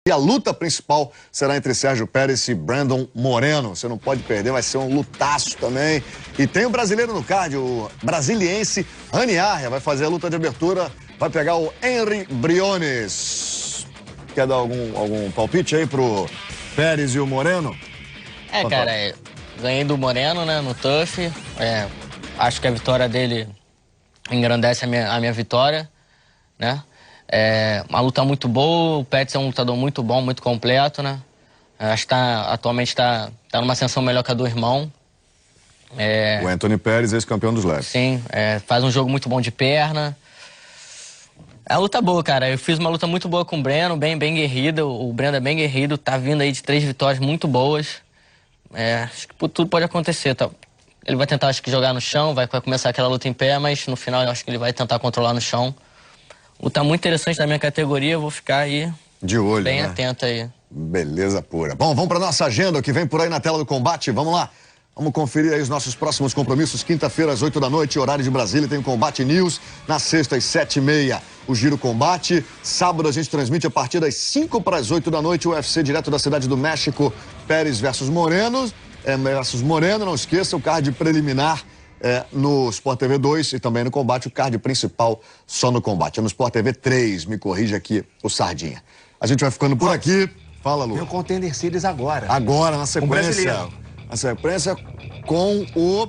E a luta principal será entre Sérgio Pérez e Brandon Moreno. Você não pode perder, vai ser um lutaço também. E tem o brasileiro no card, o brasiliense Rani Arria vai fazer a luta de abertura, vai pegar o Henry Briones. Quer dar algum palpite aí pro Pérez e o Moreno? Cara, ganhei do Moreno, né, no TUF. Acho que a vitória dele engrandece a minha vitória, né? Uma luta muito boa, o Pérez é um lutador muito bom, muito completo, né? Acho que atualmente está numa ascensão melhor que a do irmão. O Anthony Pérez, ex-campeão dos leves. Sim, faz um jogo muito bom de perna. É uma luta boa, cara. Eu fiz uma luta muito boa com o Breno, bem guerrida. O Breno é bem guerrido, tá vindo aí de 3 vitórias muito boas. Acho que tudo pode acontecer, tá? Ele vai tentar, acho que, jogar no chão, vai começar aquela luta em pé, mas no final eu acho que ele vai tentar controlar no chão. Luta muito interessante da minha categoria, eu vou ficar aí de olho, bem né? atento aí. Beleza pura. Bom, vamos para nossa agenda, o que vem por aí na tela do Combate. Vamos lá. Vamos conferir aí os nossos próximos compromissos. Quinta-feira, às 8 da noite, horário de Brasília, tem o Combate News. Na sexta, às 7h30, o Giro Combate. Sábado, a gente transmite a partir das 5 para as 8 da noite, o UFC direto da Cidade do México, Pérez versus Moreno. Não esqueça, o card preliminar no Sport TV 2 e também no Combate, o card principal só no Combate. É no Sport TV 3, me corrige aqui o Sardinha. A gente vai ficando por aqui. Fala, Lu. Tem o Contender Series agora. Agora, na sequência. Na sequência com o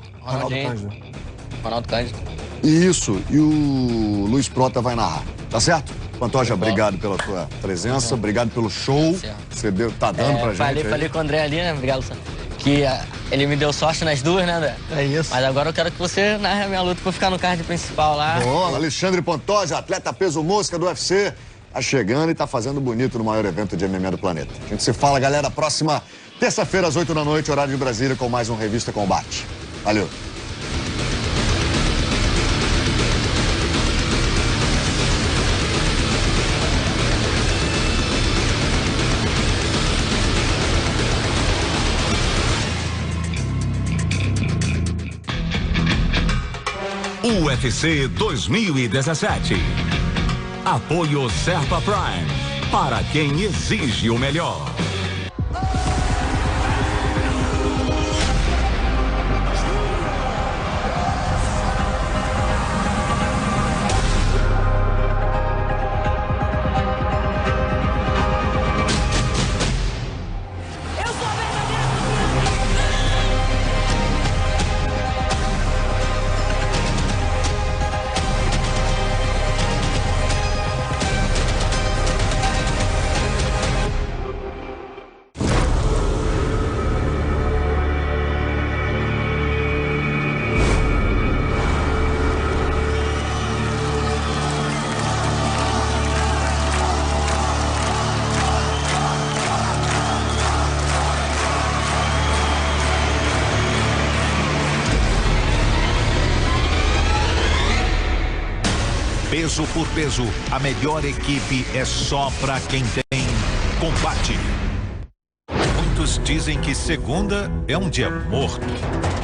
Ronaldo Cândido. Isso, e o Luiz Prota vai narrar, tá certo? Pantoja, obrigado pela tua presença, obrigado pelo show. Você tá dando pra gente. Falei com o André ali, né? Obrigado, Luciano. Que ele me deu sorte nas duas, né, André? É isso. Mas agora eu quero que você narre a minha luta pra eu ficar no card principal lá. Boa, Alexandre Pantoja, atleta peso mosca do UFC, tá chegando e tá fazendo bonito no maior evento de MMA do planeta. A gente se fala, galera, próxima terça-feira às 8 da noite, horário de Brasília, com mais um Revista Combate. Valeu. UFC 2017. Apoio Serpa Prime, para quem exige o melhor. Peso por peso, a melhor equipe é só pra quem tem Combate. Muitos dizem que segunda é um dia morto.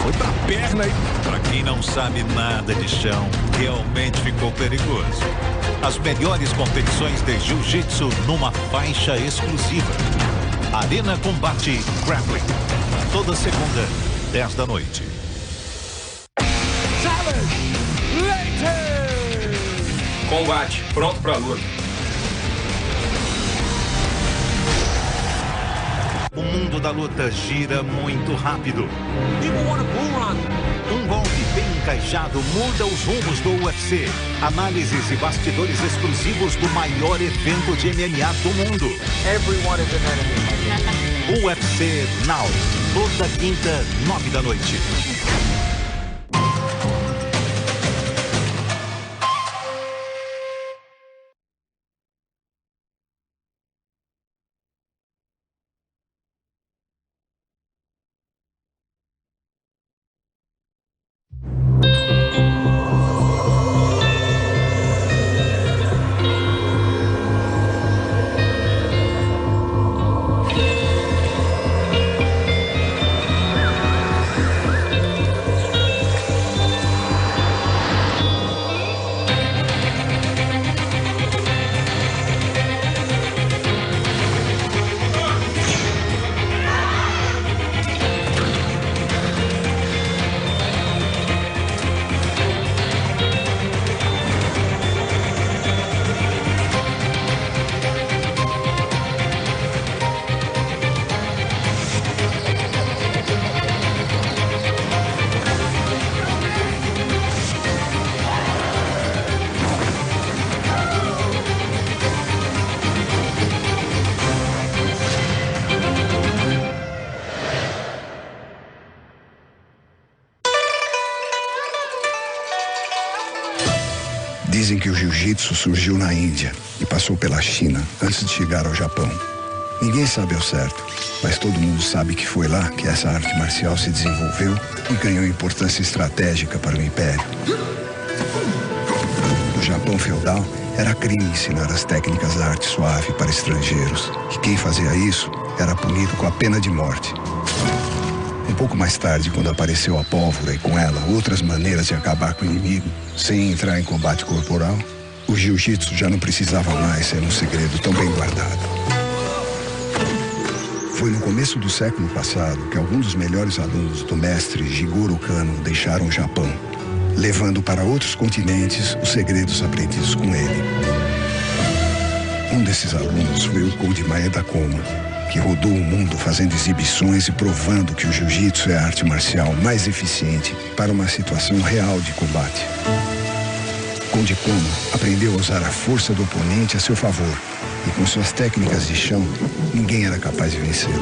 Foi pra perna aí. Pra quem não sabe nada de chão, realmente ficou perigoso. As melhores competições de jiu-jitsu numa faixa exclusiva. Arena Combate Grappling. Toda segunda, 10 da noite. Combate, pronto pra luta. O mundo da luta gira muito rápido. Um golpe bem encaixado muda os rumos do UFC. Análises e bastidores exclusivos do maior evento de MMA do mundo. UFC Now. Toda quinta, 9 da noite. que o jiu-jitsu surgiu na Índia e passou pela China antes de chegar ao Japão. Ninguém sabe ao certo, mas todo mundo sabe que foi lá que essa arte marcial se desenvolveu e ganhou importância estratégica para o Império. No Japão feudal, era crime ensinar as técnicas da arte suave para estrangeiros, e quem fazia isso era punido com a pena de morte. Um pouco mais tarde, quando apareceu a pólvora e com ela outras maneiras de acabar com o inimigo, sem entrar em combate corporal, o jiu-jitsu já não precisava mais ser um segredo tão bem guardado. Foi no começo do século passado que alguns dos melhores alunos do mestre Jigoro Kano deixaram o Japão, levando para outros continentes os segredos aprendidos com ele. Um desses alunos foi o Koji Maeda Koma, que rodou o mundo fazendo exibições e provando que o jiu-jitsu é a arte marcial mais eficiente para uma situação real de combate. Koji Koma aprendeu a usar a força do oponente a seu favor, e com suas técnicas de chão, ninguém era capaz de vencê-lo.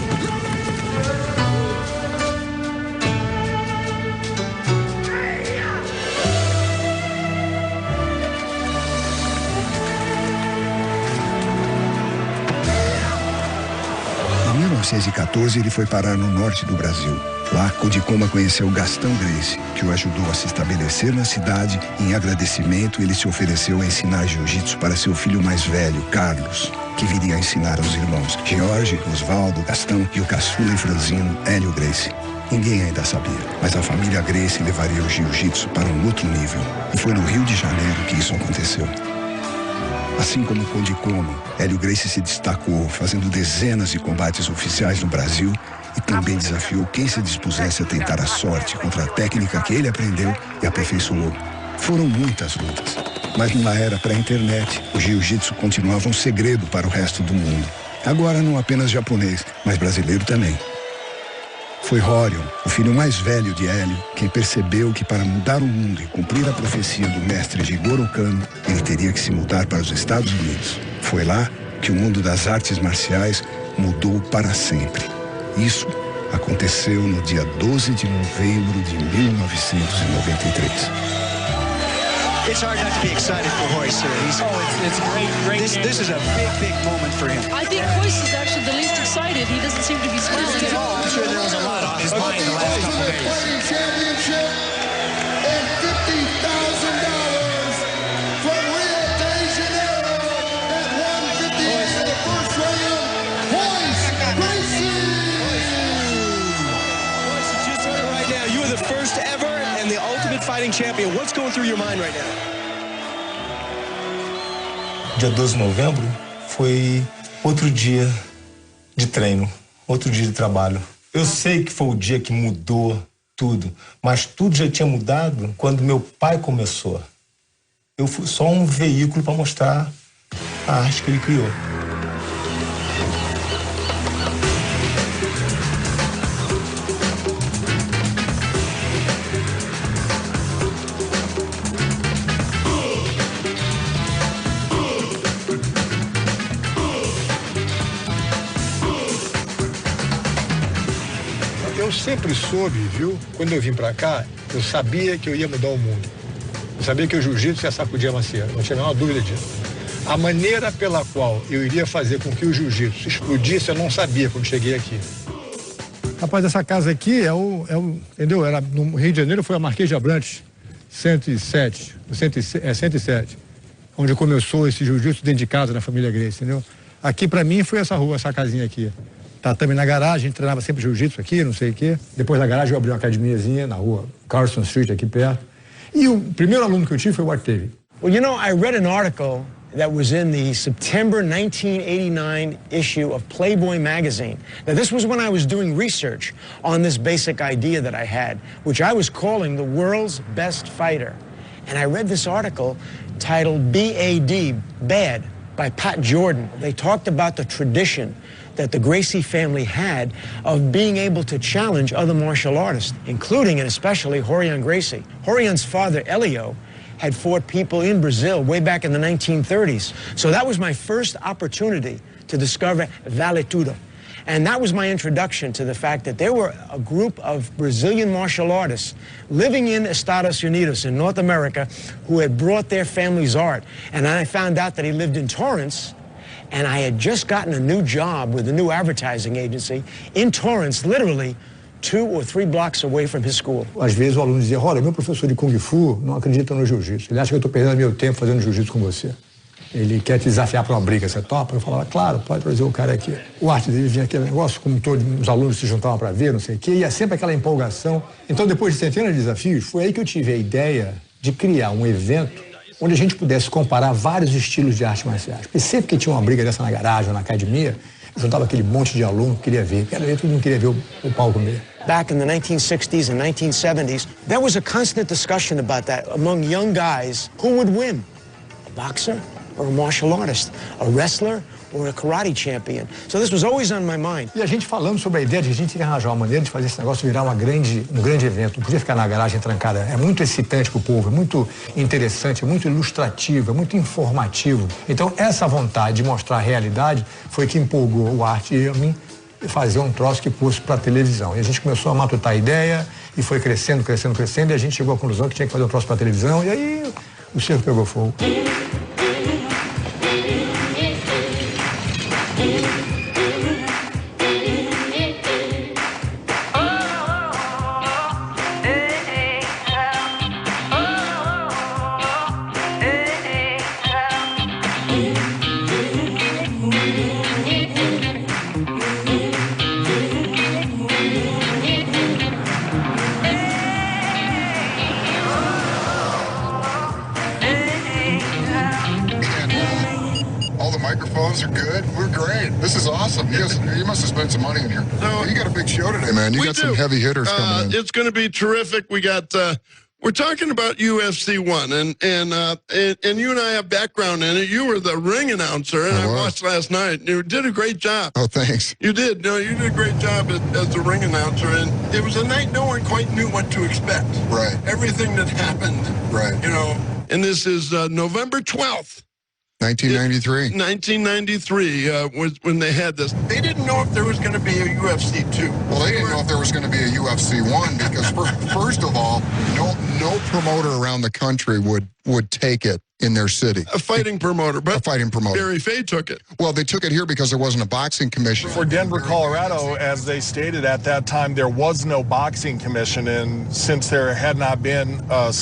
Em 1914, ele foi parar no norte do Brasil. Lá, Koji Koma conheceu Gastão Gracie, que o ajudou a se estabelecer na cidade. Em agradecimento, ele se ofereceu a ensinar jiu-jitsu para seu filho mais velho, Carlos, que viria a ensinar aos irmãos George, Osvaldo, Gastão e o caçula e franzino, Hélio Gracie. Ninguém ainda sabia, mas a família Gracie levaria o jiu-jitsu para um outro nível. E foi no Rio de Janeiro que isso aconteceu. Assim como Koji Koma, Hélio Gracie se destacou, fazendo dezenas de combates oficiais no Brasil e também desafiou quem se dispusesse a tentar a sorte contra a técnica que ele aprendeu e aperfeiçoou. Foram muitas lutas, mas numa era pré-internet, o jiu-jitsu continuava um segredo para o resto do mundo. Agora não apenas japonês, mas brasileiro também. Foi Horion, o filho mais velho de Hélio, quem percebeu que para mudar o mundo e cumprir a profecia do mestre Jigoro Kano, ele teria que se mudar para os Estados Unidos. Foi lá que o mundo das artes marciais mudou para sempre. Isso aconteceu no dia 12 de novembro de 1993. It's hard not to be excited for Royce here. It's great. This is a big moment for him. I think Royce is actually the least excited. He doesn't seem to be smiling at all. I'm sure there was a lot on his mind the last couple of days. Championship and $50,000 from Rio de Janeiro at 158 in the first round. Royce Gracie. Royce, you just heard it right now. You are the first ever and the ultimate fighting champion. What's going through your mind right now? Dia 12 de novembro foi outro dia de treino, outro dia de trabalho. Eu sei que foi o dia que mudou tudo, mas tudo já tinha mudado quando meu pai começou. Eu fui só um veículo para mostrar a arte que ele criou. Eu sempre soube, viu? Quando eu vim pra cá, eu sabia que eu ia mudar o mundo. Eu sabia que o jiu-jitsu ia sacudir a macieira, não tinha a menor dúvida disso. A maneira pela qual eu iria fazer com que o jiu-jitsu explodisse, eu não sabia quando cheguei aqui. Rapaz, essa casa aqui entendeu? Era no Rio de Janeiro, foi a Marquês de Abrantes, 107, onde começou esse jiu-jitsu dentro de casa, na família Gracie, entendeu? Aqui pra mim foi essa rua, essa casinha aqui. Tatame na garagem, a gente treinava sempre jiu-jitsu aqui, não sei o quê. Depois da garagem eu abri uma academiazinha na rua Carson Street, aqui perto. E o primeiro aluno que eu tive foi o Art Teve. Well, you know, I read an article that was in the September 1989 issue of Playboy magazine. Now, this was when I was doing research on this basic idea that I had, which I was calling the world's best fighter. And I read this article titled B.A.D., Bad, by Pat Jordan. They talked about the tradition that the Gracie family had of being able to challenge other martial artists, including and especially Rorion Gracie. Rorion's father, Elio, had fought people in Brazil way back in the 1930s. So that was my first opportunity to discover Vale Tudo. And that was my introduction to the fact that there were a group of Brazilian martial artists living in Estados Unidos in North America who had brought their family's art. And I found out that he lived in Torrance, and I had just gotten a new job with a new advertising agency in Torrance, literally 2 or 3 blocks away from his school. Às vezes o aluno dizia, olha, meu professor de Kung Fu não acredita no jiu-jitsu. Ele acha que eu estou perdendo meu tempo fazendo jiu-jitsu com você. Ele quer te desafiar para uma briga, você topa? Eu falava, claro, pode trazer o cara aqui. O arte dele vinha aquele negócio, como todos os alunos se juntavam para ver, não sei o quê, e é sempre aquela empolgação. Então, depois de centenas de desafios, foi aí que eu tive a ideia de criar um evento onde a gente pudesse comparar vários estilos de artes marciais. Porque sempre que tinha uma briga dessa na garagem ou na academia, eu juntava aquele monte de aluno que queria ver. Todo mundo queria ver o palco mesmo. Back in the 1960s and 1970s, there was a constant discussion about that among young guys. Who would win? A boxer or a martial artist? A wrestler or a karate champion? So this was always on my mind. E a gente falando sobre a ideia de a gente arranjar uma maneira de fazer esse negócio virar um grande evento. Não podia ficar na garagem trancada. É muito excitante para o povo, é muito interessante, é muito ilustrativo, é muito informativo. Então essa vontade de mostrar a realidade foi que empolgou o Arte e a mim fazer um troço que fosse para televisão. E a gente começou a matutar a ideia e foi crescendo, e a gente chegou à conclusão que tinha que fazer um troço para televisão e aí o circo pegou fogo. Microphones are good. We're great. This is awesome. You must have spent some money in here. No, you got a big show today, man. You got some heavy hitters coming in. It's going to be terrific. We got. We're talking about UFC 1, and you and I have background in it. You were the ring announcer, and I watched last night. You did a great job. Oh, thanks. You did. No, you did a great job as the ring announcer, and it was a night no one quite knew what to expect. Right. Everything that happened. Right. You know, and this is November 12th. 1993. 1993 was when they had this. They didn't know if there was going to be a UFC 2. Well, they didn't know if there was going to be a UFC 1 because, first of all, no promoter around the country would take it in their city. A fighting promoter. But a fighting promoter. Barry Fay took it. Well, they took it here because there wasn't a boxing commission. For Denver, Colorado, as they stated at that time, there was no boxing commission, and since there had not been a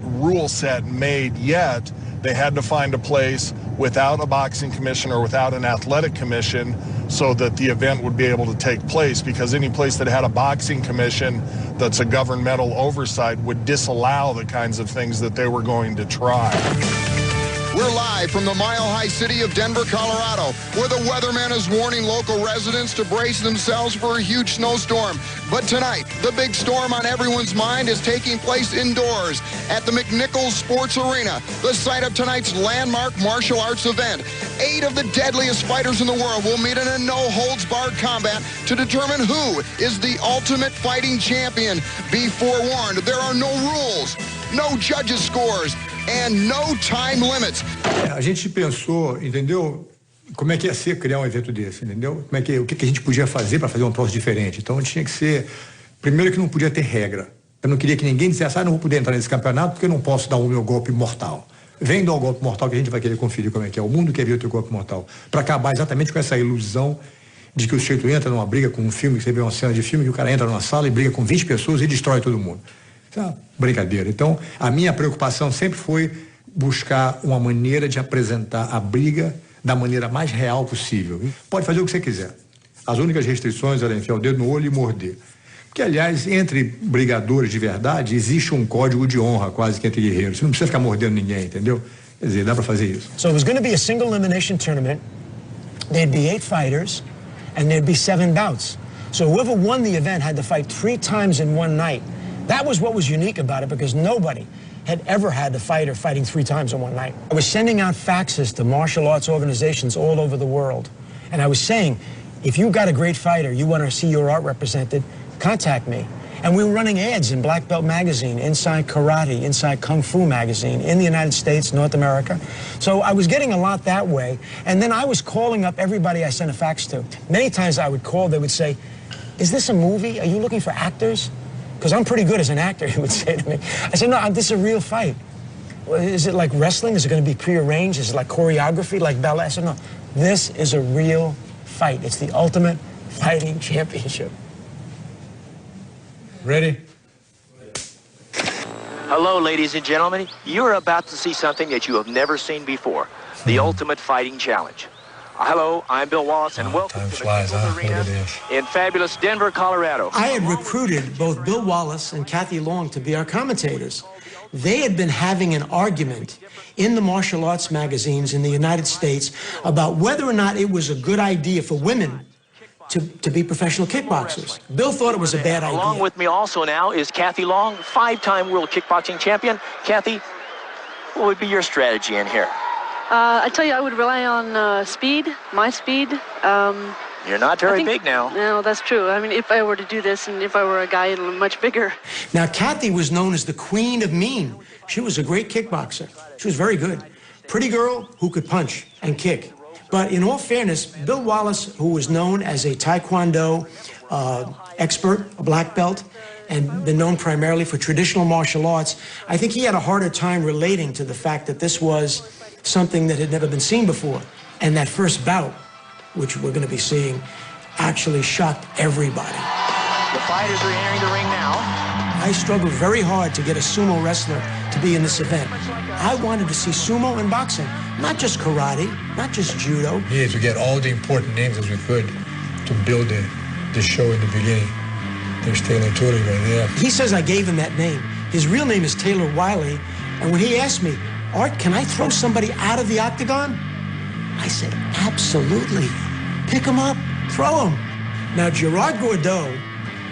rule set made yet, they had to find a place without a boxing commission or without an athletic commission so that the event would be able to take place, because any place that had a boxing commission that's a governmental oversight would disallow the kinds of things that they were going to try. We're live from the mile-high city of Denver, Colorado, where the weatherman is warning local residents to brace themselves for a huge snowstorm. But tonight, the big storm on everyone's mind is taking place indoors at the McNichols Sports Arena, the site of tonight's landmark martial arts event. 8 of the deadliest fighters in the world will meet in a no-holds-barred combat to determine who is the ultimate fighting champion. Be forewarned, there are no rules, no judges' scores, and no time limits. A gente pensou, entendeu? Como é que ia ser criar um evento desse, entendeu? O que a gente podia fazer para fazer um troço diferente? Então tinha que ser, primeiro que não podia ter regra. Eu não queria que ninguém dissesse, não vou poder entrar nesse campeonato porque eu não posso dar o meu golpe mortal. Vem dar o golpe mortal que a gente vai querer conferir como é que é. O mundo quer ver o teu golpe mortal. Para acabar exatamente com essa ilusão de que o sujeito entra numa briga com um filme, que você vê uma cena de filme, que o cara entra numa sala e briga com 20 pessoas e destrói todo mundo. Isso é uma brincadeira. Então, a minha preocupação sempre foi buscar uma maneira de apresentar a briga da maneira mais real possível. Pode fazer o que você quiser. As únicas restrições eram enfiar o dedo no olho e morder. Porque, aliás, entre brigadores de verdade, existe um código de honra quase que entre guerreiros. Você não precisa ficar mordendo ninguém, entendeu? Quer dizer, dá pra fazer isso. So it was going to be a single elimination tournament. There'd be 8 fighters, and there'd be 7 bouts. So whoever won the event had to fight 3 times in one night. That was what was unique about it, because nobody had ever had a fighter fighting 3 times in one night. I was sending out faxes to martial arts organizations all over the world. And I was saying, if you got a great fighter, you want to see your art represented, contact me. And we were running ads in Black Belt Magazine, Inside Karate, Inside Kung Fu Magazine, in the United States, North America. So I was getting a lot that way. And then I was calling up everybody I sent a fax to. Many times I would call, they would say, is this a movie? Are you looking for actors? Because I'm pretty good as an actor, he would say to me. I said, no, this is a real fight. Is it like wrestling? Is it going to be prearranged? Is it like choreography, like ballet? I said, no, this is a real fight. It's the ultimate fighting championship. Ready? Hello, ladies and gentlemen. You're about to see something that you have never seen before, the Ultimate Fighting Challenge. Hello, I'm Bill Wallace, and welcome to the Começou Arena in fabulous Denver, Colorado. I had recruited both Bill Wallace and Kathy Long to be our commentators. They had been having an argument in the martial arts magazines in the United States about whether or not it was a good idea for women to be professional kickboxers. Bill thought it was a bad idea. Along with me also now is Kathy Long, 5-time world kickboxing champion. Kathy, what would be your strategy in here? I tell you, I would rely on speed, my speed. You're not very big now. No, that's true. I mean, if I were to do this and if I were a guy much bigger. Now, Kathy was known as the Queen of Mean. She was a great kickboxer. She was very good. Pretty girl who could punch and kick. But in all fairness, Bill Wallace, who was known as a Taekwondo expert, a black belt, and been known primarily for traditional martial arts, I think he had a harder time relating to the fact that this was something that had never been seen before. And that first bout, which we're going to be seeing, actually shocked everybody. The fighters are entering the ring now. I struggled very hard to get a sumo wrestler to be in this event. I wanted to see sumo and boxing, not just karate, not just judo. We needed to get all the important names as we could to build the show in the beginning. There's Taylor Tully right there. He says I gave him that name. His real name is Taylor Wiley, and when he asked me, Art, can I throw somebody out of the octagon? I said, absolutely. Pick him up, throw him. Now, Gerard Gordeau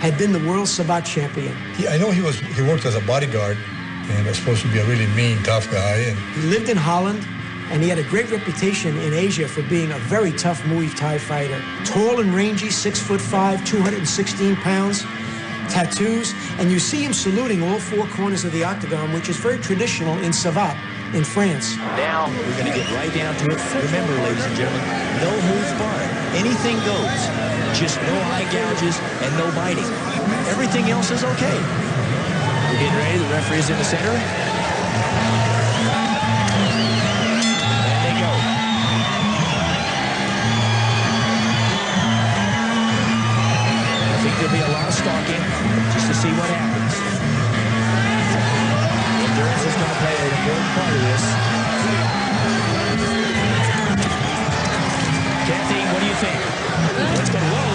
had been the world Sabat champion. I know he worked as a bodyguard and was supposed to be a really mean, tough guy. And he lived in Holland, and he had a great reputation in Asia for being a very tough Muay Thai fighter. Tall and rangy, 6'5", 216 pounds, tattoos, and you see him saluting all four corners of the octagon, which is very traditional in Sabat in France. Now, we're going to get right down to it. Remember, ladies and gentlemen, no holds barred. Anything goes. Just no eye gouges and no biting. Everything else is okay. We're getting ready. The referee's in the center. And they go. I think there'll be a lot of stalking just to see what happens. Endurance is going to play an important part of this. Kathy, what do you think? Let's go. Whoa.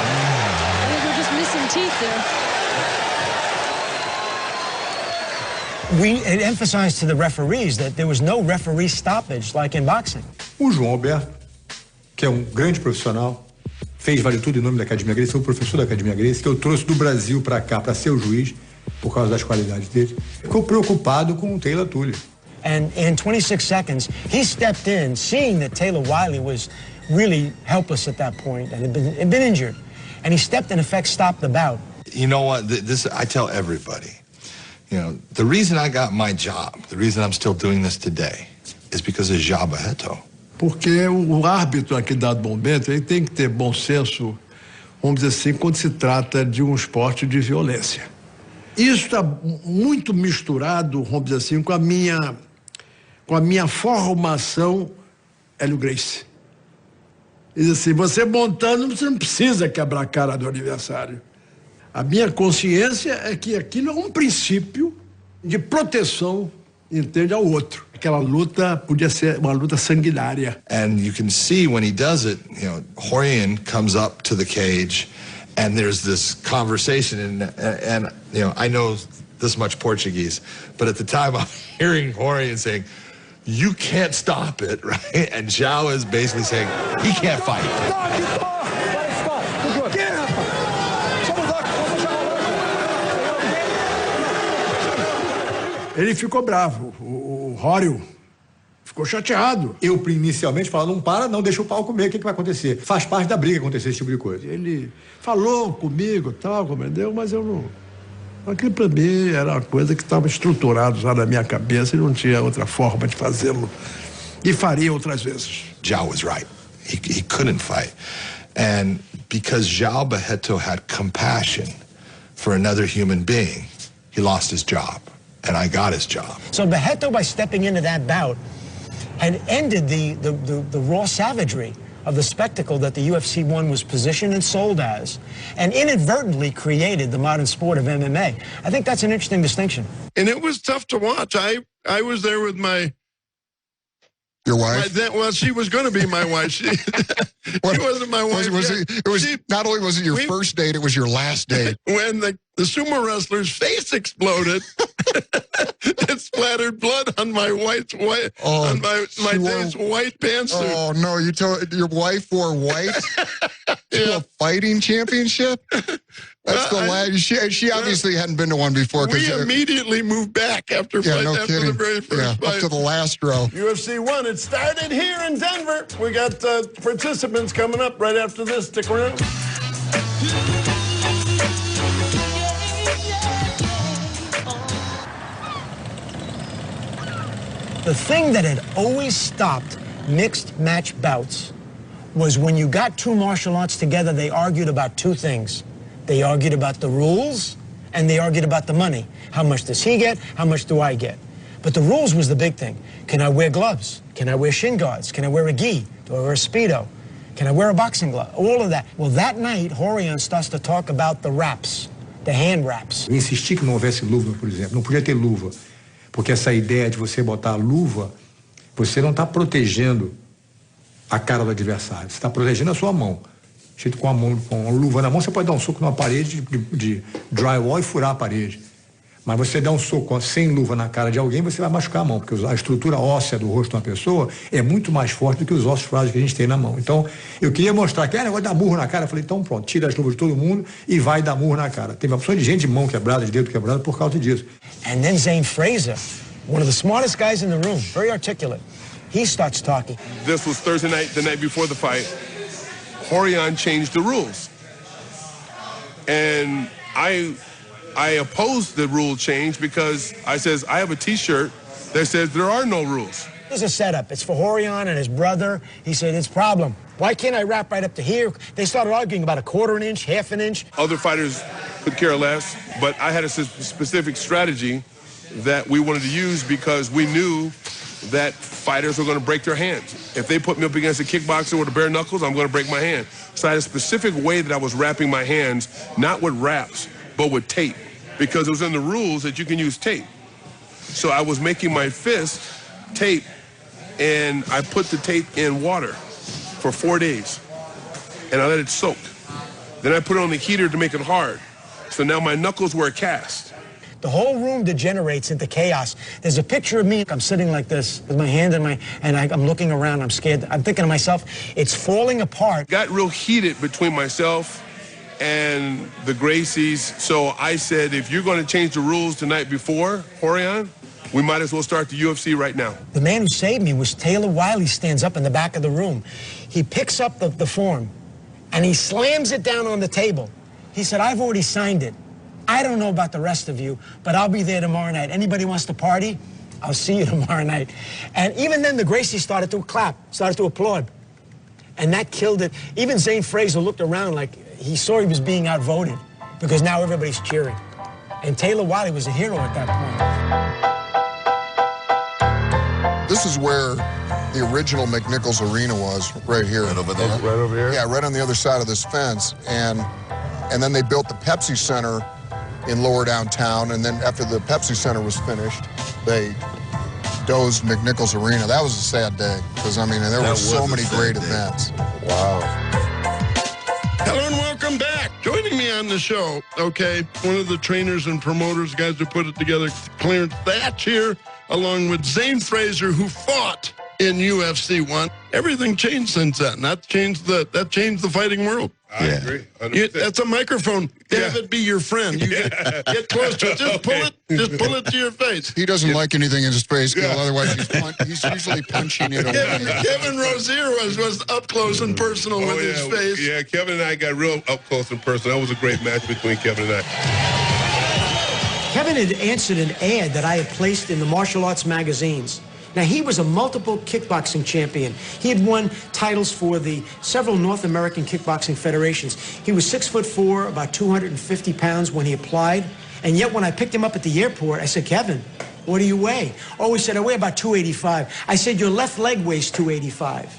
I think we're just missing teeth there. It emphasized to the referees that there was no referee stoppage like in boxing. O João Alberto, que é grande profissional, fez vale tudo em nome da Academia Gracie, foi o professor da Academia Gracie, que eu trouxe do Brasil para cá para ser o juiz, por causa das qualidades dele. Ficou preocupado com o Taylor Tully. And in 26 seconds, he stepped in, seeing that Taylor Wiley was really helpless at that point and had been injured. And he stepped, in effect, stopped the bout. You know what? This I tell everybody. You know, the reason I got my job, the reason I'm still doing this today, is because of Jabba Heto. Porque o árbitro aqui da Bom Bento, ele tem que ter bom senso, vamos dizer assim, quando se trata de um esporte de violência. Isso está muito misturado, vamos dizer assim, com a minha formação, Hélio Gracie. Diz assim, você montando, você não precisa quebrar a cara do adversário. A minha consciência é que aquilo é um princípio de proteção, entende, ao outro. Aquela luta podia ser uma luta sanguinária. And you can see when he does it, you know, Horian comes up to the cage and there's this conversation and you know, I know this much Portuguese, but at the time I'm hearing Horian saying, you can't stop it, right? And Zhao is basically saying, he can't fight. Ele ficou bravo, o Horian ficou chateado. Eu, inicialmente, falava, não para, não, deixa o pau comer, o que vai acontecer? Faz parte da briga acontecer esse tipo de coisa. Ele falou comigo e tal, compreendeu? Mas eu não... Aquilo para mim era uma coisa que estava estruturado já na minha cabeça e não tinha outra forma de fazê-lo. E faria outras vezes. Zhao was right. He couldn't fight. And because Zhao Barreto had compassion for another human being, he lost his job. And I got his job. So Barreto, by stepping into that bout, had ended the raw savagery of the spectacle that the UFC 1 was positioned and sold as, and inadvertently created the modern sport of MMA. I think that's an interesting distinction. And it was tough to watch. I was there with my... Your wife? Well, she was going to be my wife. She wasn't my wife. Not only was it your first date, it was your last date. When the sumo wrestler's face exploded, it splattered blood on my on my date's white pantsuit. Oh no! You told your wife wore white to a fighting championship. That's the last. She obviously hadn't been to one before. We immediately moved back after the very first fight. Up to the last row. UFC 1. It started here in Denver. We got participants coming up right after this. Stick around. The thing that had always stopped mixed match bouts was when you got two martial arts together, they argued about two things. They argued about the rules, and they argued about the money. How much does he get? How much do I get? But the rules was the big thing. Can I wear gloves? Can I wear shin guards? Can I wear a gi? Do I wear a Speedo? Can I wear a boxing glove? All of that. Well, that night, Rorion starts to talk about the wraps, the hand wraps. Eu insisti que não houvesse luva, por exemplo. Não podia ter luva. Porque essa ideia de você botar a luva, você não está protegendo a cara do adversário. Você está protegendo a sua mão. Com a luva na mão, você pode dar um soco numa parede de drywall e furar a parede. Mas você dá um soco sem luva na cara de alguém, você vai machucar a mão, porque a estrutura óssea do rosto de uma pessoa é muito mais forte do que os ossos frágeis que a gente tem na mão. Então, eu queria mostrar que negócio de dar murro na cara. Eu falei, então pronto, tira as luvas de todo mundo e vai dar murro na cara. Teve uma opção de gente de mão quebrada, de dedo quebrado por causa disso. And then Zane Fraser, one of the smartest guys in the room, very articulate, he starts talking. This was Thursday night, the night before the fight. Rorion changed the rules. And I opposed the rule change because I says, I have a T-shirt that says there are no rules. There's a setup. It's for Rorion and his brother. He said, it's a problem. Why can't I wrap right up to here? They started arguing about a quarter an inch, half an inch. Other fighters could care less, but I had a specific strategy that we wanted to use because we knew that fighters were going to break their hands. If they put me up against a kickboxer with a bare knuckles, I'm going to break my hand. So I had a specific way that I was wrapping my hands, not with wraps, but with tape, because it was in the rules that you can use tape. So I was making my fist tape, and I put the tape in water for 4 days, and I let it soak. Then I put it on the heater to make it hard. So now my knuckles were a cast. The whole room degenerates into chaos. There's a picture of me. I'm sitting like this with my hand in I'm looking around. I'm scared. I'm thinking to myself, it's falling apart. Got real heated between myself and the Gracies. So I said, if you're going to change the rules the night before, Rorion, we might as well start the UFC right now. The man who saved me was Taylor Wiley. Stands up in the back of the room. He picks up the form, and he slams it down on the table. He said, I've already signed it. I don't know about the rest of you, but I'll be there tomorrow night. Anybody wants to party? I'll see you tomorrow night. And even then, the Gracies started to clap, started to applaud. And that killed it. Even Zane Fraser looked around like he saw he was being outvoted because now everybody's cheering. And Taylor Wiley was a hero at that point. This is where the original McNichols Arena was, right here. Right over there? Right over here? Yeah, right on the other side of this fence. And then they built the Pepsi Center in lower downtown, and then after the Pepsi Center was finished, they dozed McNichols Arena. That was a sad day, because, I mean, there were so many great events. Wow. Hello and welcome back. Joining me on the show, okay, one of the trainers and promoters, guys who put it together, Clarence Thatch here, along with Zane Fraser, who fought in UFC 1. Everything changed since then. That changed the fighting world. I agree. That's a microphone. Have it be your friend. You get close to it. Just pull it. Just pull it to your face. He doesn't like anything in his face, Gil. Otherwise, he's usually punching it away. Kevin Rozier was up close and personal with his face. Yeah, Kevin and I got real up close and personal. That was a great match between Kevin and I. Kevin had answered an ad that I had placed in the martial arts magazines. Now, he was a multiple kickboxing champion. He had won titles for the several North American kickboxing federations. He was 6'4", about 250 pounds when he applied. And yet, when I picked him up at the airport, I said, Kevin, what do you weigh? Oh, he said, I weigh about 285. I said, your left leg weighs 285.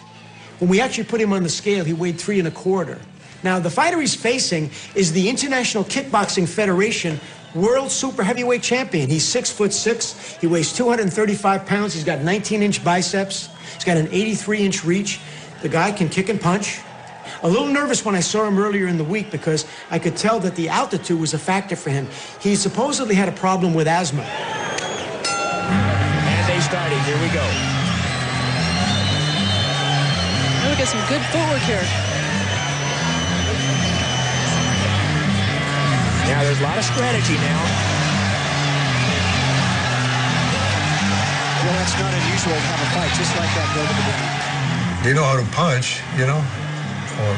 When we actually put him on the scale, he weighed 3 1/4. Now, the fighter he's facing is the International Kickboxing Federation World Super Heavyweight Champion. He's 6'6". He weighs 235 pounds. He's got 19-inch biceps. He's got an 83-inch reach. The guy can kick and punch. A little nervous when I saw him earlier in the week because I could tell that the altitude was a factor for him. He supposedly had a problem with asthma. And they started. Here we go. Look at some good footwork here. Now there's a lot of strategy now. Well, that's not unusual to have a fight just like that go to the ground. They know how to punch, you know, or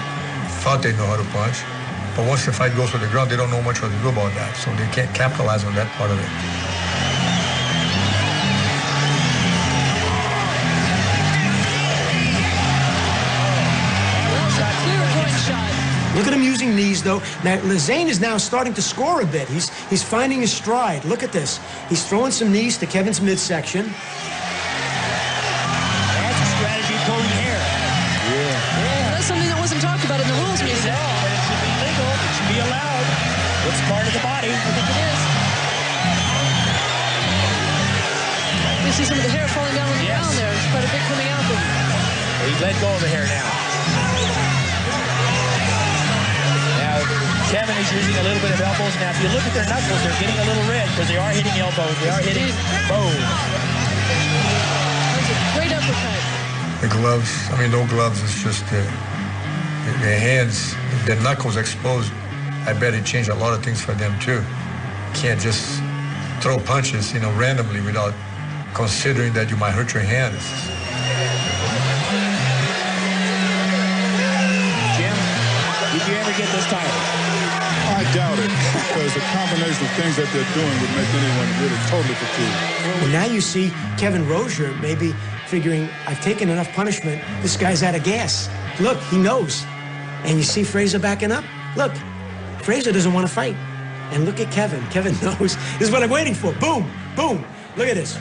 thought they know how to punch. But once the fight goes to the ground, they don't know much what to do about that. So they can't capitalize on that part of it. Look at him using knees, though. Now, Lezane is now starting to score a bit. He's finding his stride. Look at this. He's throwing some knees to Kevin's midsection. That's a strategy pulling hair. Yeah. That's something that wasn't talked about in the rules meeting. No, but it should be legal. It should be allowed. It's part of the body. I think it is. You see some of the hair falling down on the ground there. There's quite a bit coming out of him. He's let go of the hair now. Kevin is using a little bit of elbows. Now, if you look at their knuckles, they're getting a little red because they are hitting elbows. They are hitting boom. That's a great uppercut. The gloves, I mean, no gloves, it's just their hands, their knuckles exposed. I bet it changed a lot of things for them, too. Can't just throw punches, you know, randomly without considering that you might hurt your hands. Jim, did you ever get this title? I doubt it, because the combination of things that they're doing would make anyone really totally fatigued. Well, now you see Kevin Rozier maybe figuring, I've taken enough punishment, this guy's out of gas. Look, he knows. And you see Frazier backing up? Look, Frazier doesn't want to fight. And look at Kevin. Kevin knows. This is what I'm waiting for. Boom, boom. Look at this.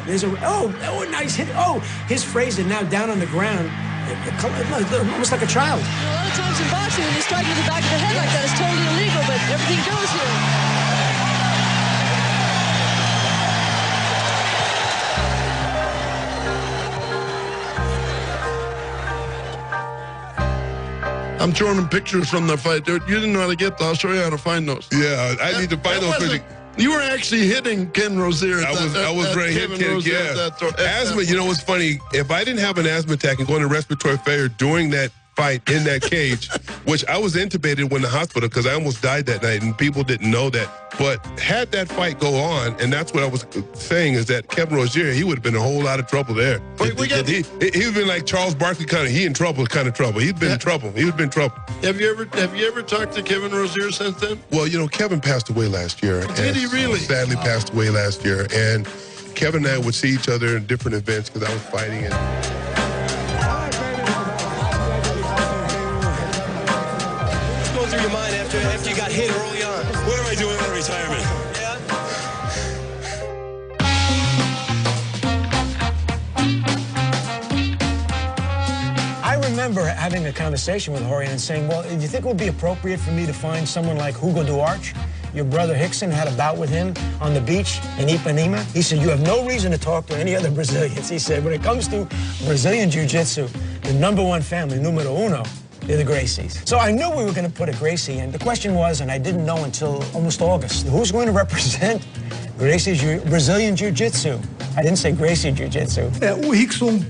There's a, oh, nice hit. Oh, his Frazier now down on the ground. Almost like a child. A lot of times in boxing, when you strike to the back of the head like that, it's totally illegal, but everything goes here. I'm showing them pictures from the fight. You didn't know how to get those. I'll show you how to find those. Yeah, I need to find those pictures. You were actually hitting Ken Rozier. I was ready to hit Ken, yeah. Asthma, you know what's funny? If I didn't have an asthma attack and go into respiratory failure during that fight in that cage, which I was intubated when in the hospital because I almost died that night and people didn't know that. But had that fight go on, and that's what I was saying, is that Kevin Rozier, he would have been in a whole lot of trouble there. He would have been like Charles Barkley, he in trouble kind of trouble. He'd been in trouble. He would have been in trouble. Have you ever talked to Kevin Rozier since then? Well, you know, Kevin passed away last year. Did he really? Sadly passed away last year. And Kevin and I would see each other in different events because I was fighting. Through your mind after you got hit early on? What am I doing in retirement? I remember having a conversation with Jorge and saying, well, do you think it would be appropriate for me to find someone like Hugo Duarte? Your brother Hickson had a bout with him on the beach in Ipanema. He said, you have no reason to talk to any other Brazilians. He said, when it comes to Brazilian Jiu-Jitsu, the #1 family, numero uno, they're the Gracies. So I knew we were going to put a Gracie in. The question was, and I didn't know until almost August, who's going to represent Gracie's Brazilian Jiu-Jitsu? I didn't say Gracie Jiu-Jitsu. O Rickson,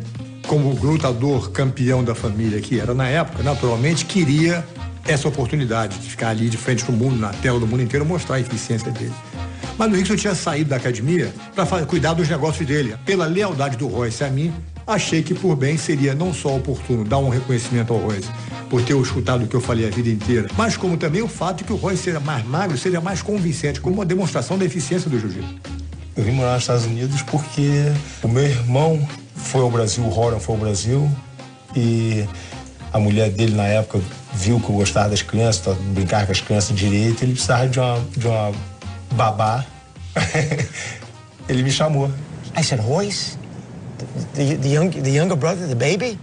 como lutador campeão da família que era na época, naturalmente queria essa oportunidade de ficar ali de frente pro mundo, na tela do mundo inteiro, mostrar a eficiência dele. Mas o Rickson tinha saído da academia para cuidar dos negócios dele. Pela lealdade do Royce a mim, achei que por bem seria não só oportuno dar um reconhecimento ao Royce por ter escutado o que eu falei a vida inteira, mas como também o fato de que o Royce seja mais magro, seja mais convincente, como uma demonstração da eficiência do jiu-jitsu. Eu vim morar nos Estados Unidos porque o meu irmão foi ao Brasil, o Horan foi ao Brasil, e a mulher dele na época viu que eu gostava das crianças, brincar com as crianças direito, ele precisava de uma babá. Ele me chamou. I said, Royce, the younger brother, the baby?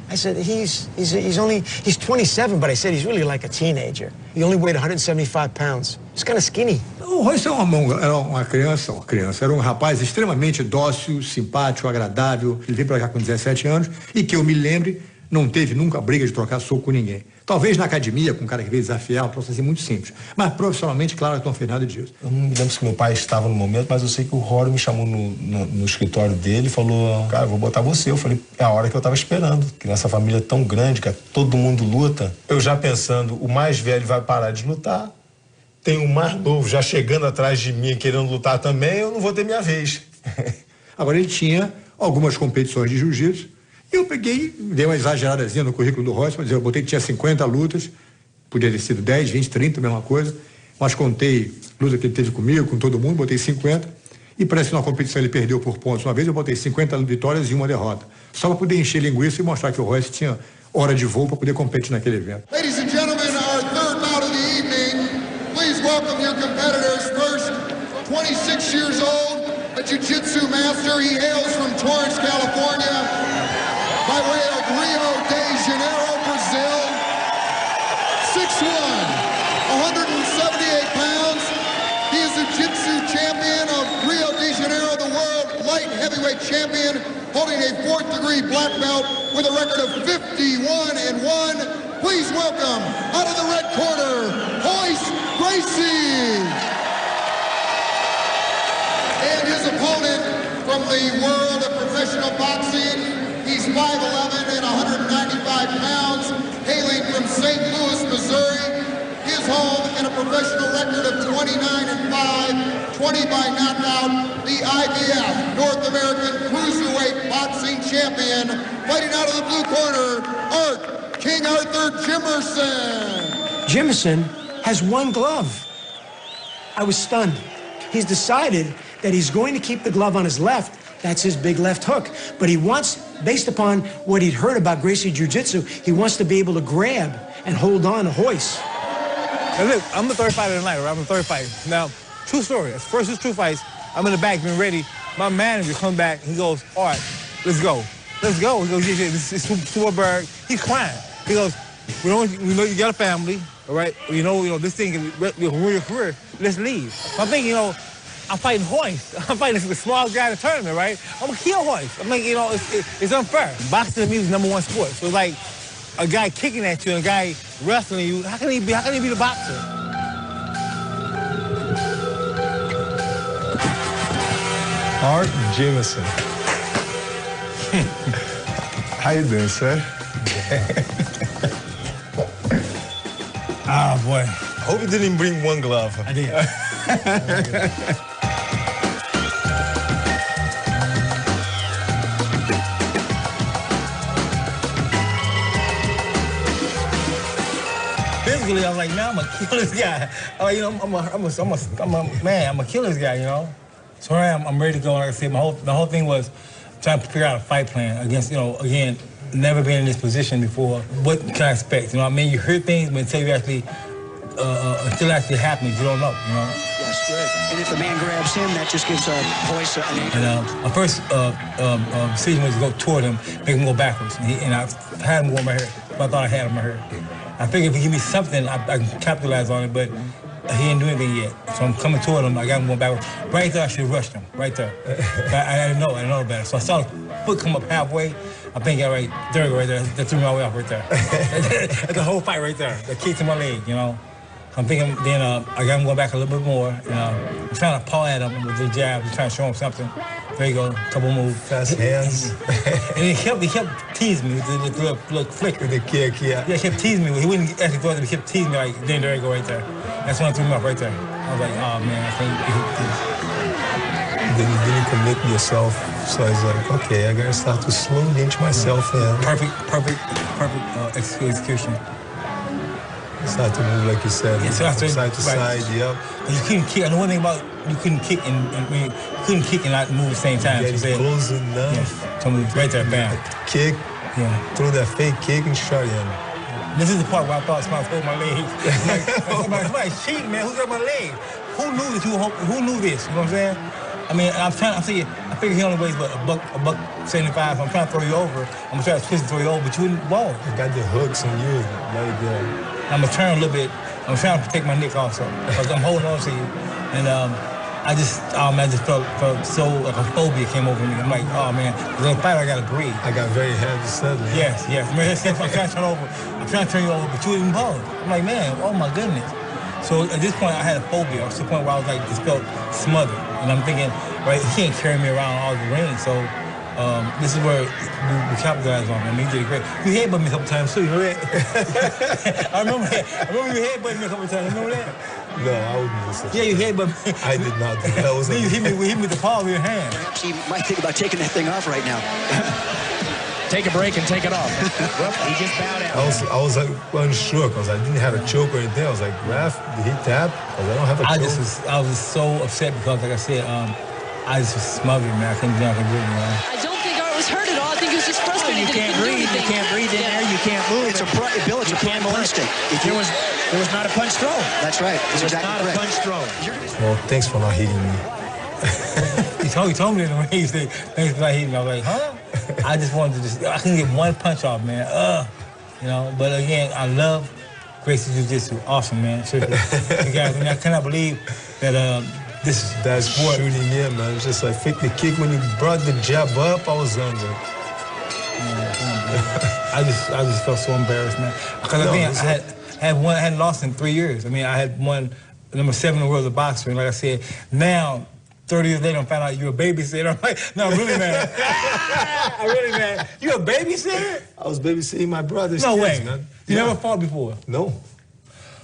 I said, he's 27, but I said he's really like a teenager. He only weighed 175 pounds. He's kind of skinny. O Royce era uma criança, era um rapaz extremamente dócil, simpático, agradável. Ele veio pra cá com 17 anos e que eu me lembre, não teve nunca briga de trocar soco com ninguém. Talvez na academia, com um cara que veio desafiar, um processo muito simples. Mas profissionalmente, claro, não fez nada disso. Eu não me lembro se meu pai estava no momento, mas eu sei que o Horan me chamou no escritório dele e falou, cara, eu vou botar você. Eu falei, é a hora que eu estava esperando. Que nessa família tão grande, que todo mundo luta. Eu já pensando, o mais velho vai parar de lutar. Tem um mais novo já chegando atrás de mim, querendo lutar também, eu não vou ter minha vez. Agora, ele tinha algumas competições de jiu-jitsu. Eu peguei, dei uma exageradazinha no currículo do Royce, mas eu botei que tinha 50 lutas, podia ter sido 10, 20, 30, mesma coisa, mas contei luta que ele teve comigo, com todo mundo, botei 50, e parece que na competição ele perdeu por pontos. Uma vez eu botei 50 vitórias e uma derrota, só para poder encher linguiça e mostrar que o Royce tinha hora de voo para poder competir naquele evento. Ladies and gentlemen, our third bout of the evening, please welcome your competitors. First, 26 years old, a jiu-jitsu master, he hails from Torrance, California. By way of Rio de Janeiro, Brazil, 6'1", 178 pounds. He is the Jiu-Jitsu champion of Rio de Janeiro, the world light heavyweight champion, holding a 4th degree black belt with a record of 51-1. Please welcome, out of the red corner, Royce Gracie. And his opponent from the world of professional boxing, he's 5'11" and 195 pounds, hailing from St. Louis, Missouri. His home and a professional record of 29-5, 20 by knockout, the IBF North American Cruiserweight Boxing Champion, fighting out of the blue corner, King Arthur Jimerson. Jimerson has one glove. I was stunned. He's decided that he's going to keep the glove on his left. That's his big left hook. But he wants, based upon what he'd heard about Gracie Jiu-Jitsu, he wants to be able to grab and hold on to Royce. Now look, I'm the third fighter tonight, right? I'm the third fight. Now, true story. First is two fights. I'm in the back, being ready. My manager comes back. He goes, all right, let's go. Let's go. He goes, yeah, this is Superberg. He's crying. He goes, we know you got a family, all right? You know this thing can ruin your career. Let's leave. So I'm thinking, I'm fighting Royce. I'm fighting the small guy in the tournament, right? I'm gonna kill Royce. I mean, it's unfair. Boxing to me is the #1 sport. So it's like a guy kicking at you and a guy wrestling you. How can he be the boxer? Art Jameson. How you doing, sir? Ah, boy. Hope you didn't bring one glove. I did. Physically, I was like, man, I'm gonna kill this guy. I'm gonna kill this guy, So here I am, I'm ready to go. Like I said, the whole thing was trying to figure out a fight plan against, again, never been in this position before. What can I expect? You hear things, but until it actually happens, you don't know, Yes, good. And if the man grabs him, that just gives Royce an anchor. And my first decision was to go toward him, make him go backwards. And I had him going right here. So I thought I had him right here. I figured if he give me something, I can capitalize on it, but he didn't do anything yet. So I'm coming toward him, I got him going backwards. Right there, I should have rushed him, right there. I didn't know better. So I saw the foot come up halfway. I think I right there, that threw me all the way off right there. That's the whole fight right there. The kick to my leg, I'm thinking then I got him going back a little bit more. And, I'm trying to paw at him with the jab, trying to show him something. There you go, couple moves. Fast hands. And he kept teasing me with the little flick. With the kick, yeah. Yeah, he kept teasing me. He wouldn't actually throw it, he kept teasing me like, then there you go right there. That's when I threw him up right there. I was like, oh man, I think he hit this. Then you didn't commit yourself, so I was like, okay, I gotta start to slowly inch myself in. Perfect execution. Start to move like you said, yeah, so from side to side, yep. You couldn't kick. I know one thing about you couldn't kick and not move at the same time. Getting close enough. Yeah. So right there, bam. Kick. Yeah. Throw that fake kick and shot in. This is the part where I thought somebody stole my leg. Somebody's cheating, man. Who got my leg? Who knew this? Who knew this? You know what I'm saying? I mean, I figure he only weighs but a buck 75. So I'm trying to throw you over. I'm gonna try to twist and throw you over, but you wouldn't ball. I got the hooks on you, like that. I'm gonna turn a little bit. I'm trying to protect my neck also, because I'm holding on to you. And I just felt so like a phobia came over me. I'm like, oh man, the fight I gotta breathe. I got very heavy suddenly. Yes. I'm trying to turn over. I'm trying to turn you over, but you didn't ball. I'm like, man, oh my goodness. So at this point, I had a phobia. To the point where I was like, just felt smothered. And I'm thinking, right, he can't carry me around all the ring. So this is where we capitalized on. I mean, he did great. You headbutted me a couple times too. You know that? I remember you headbutted me a couple times. You remember that? No, I wouldn't listen. Yeah, you headbutted me. I did not do that. Then you hit me with the palm of your hand. Perhaps he might think about taking that thing off right now. Take a break and take it off. Well, he just bowed out. I was like unsure because I didn't have a choke or anything. I was like, ref, did he tap? Because I don't have a choke. I was so upset because, like I said, I just was smothered, man. I couldn't do it, man. I don't think Art was hurt at all. I think he was just frustrated. You can't breathe. You can't breathe in there. You can't move. It's a primal instinct. There was not a punch thrown. That's right. There was not a punch thrown. Well, thanks for not hitting me. He told me in the ring, he said, thanks for not hitting me. I was like, huh? I just wanted to I couldn't get one punch off, man. You know, but again, I love Gracie Jiu-Jitsu. Awesome, man. Seriously. You guys, I cannot believe that that's shooting in, man. It's just like fake the kick. When you brought the jab up, I was under. I just felt so embarrassed, man. Because I hadn't lost in 3 years. I mean, I had won number 7 in the world of boxing. And like I said, now 30 years later, I found out you're a babysitter. I'm like, no, I'm really mad. I'm really mad. You a babysitter? I was babysitting my brother's kids, way. Man. You never fought before? No.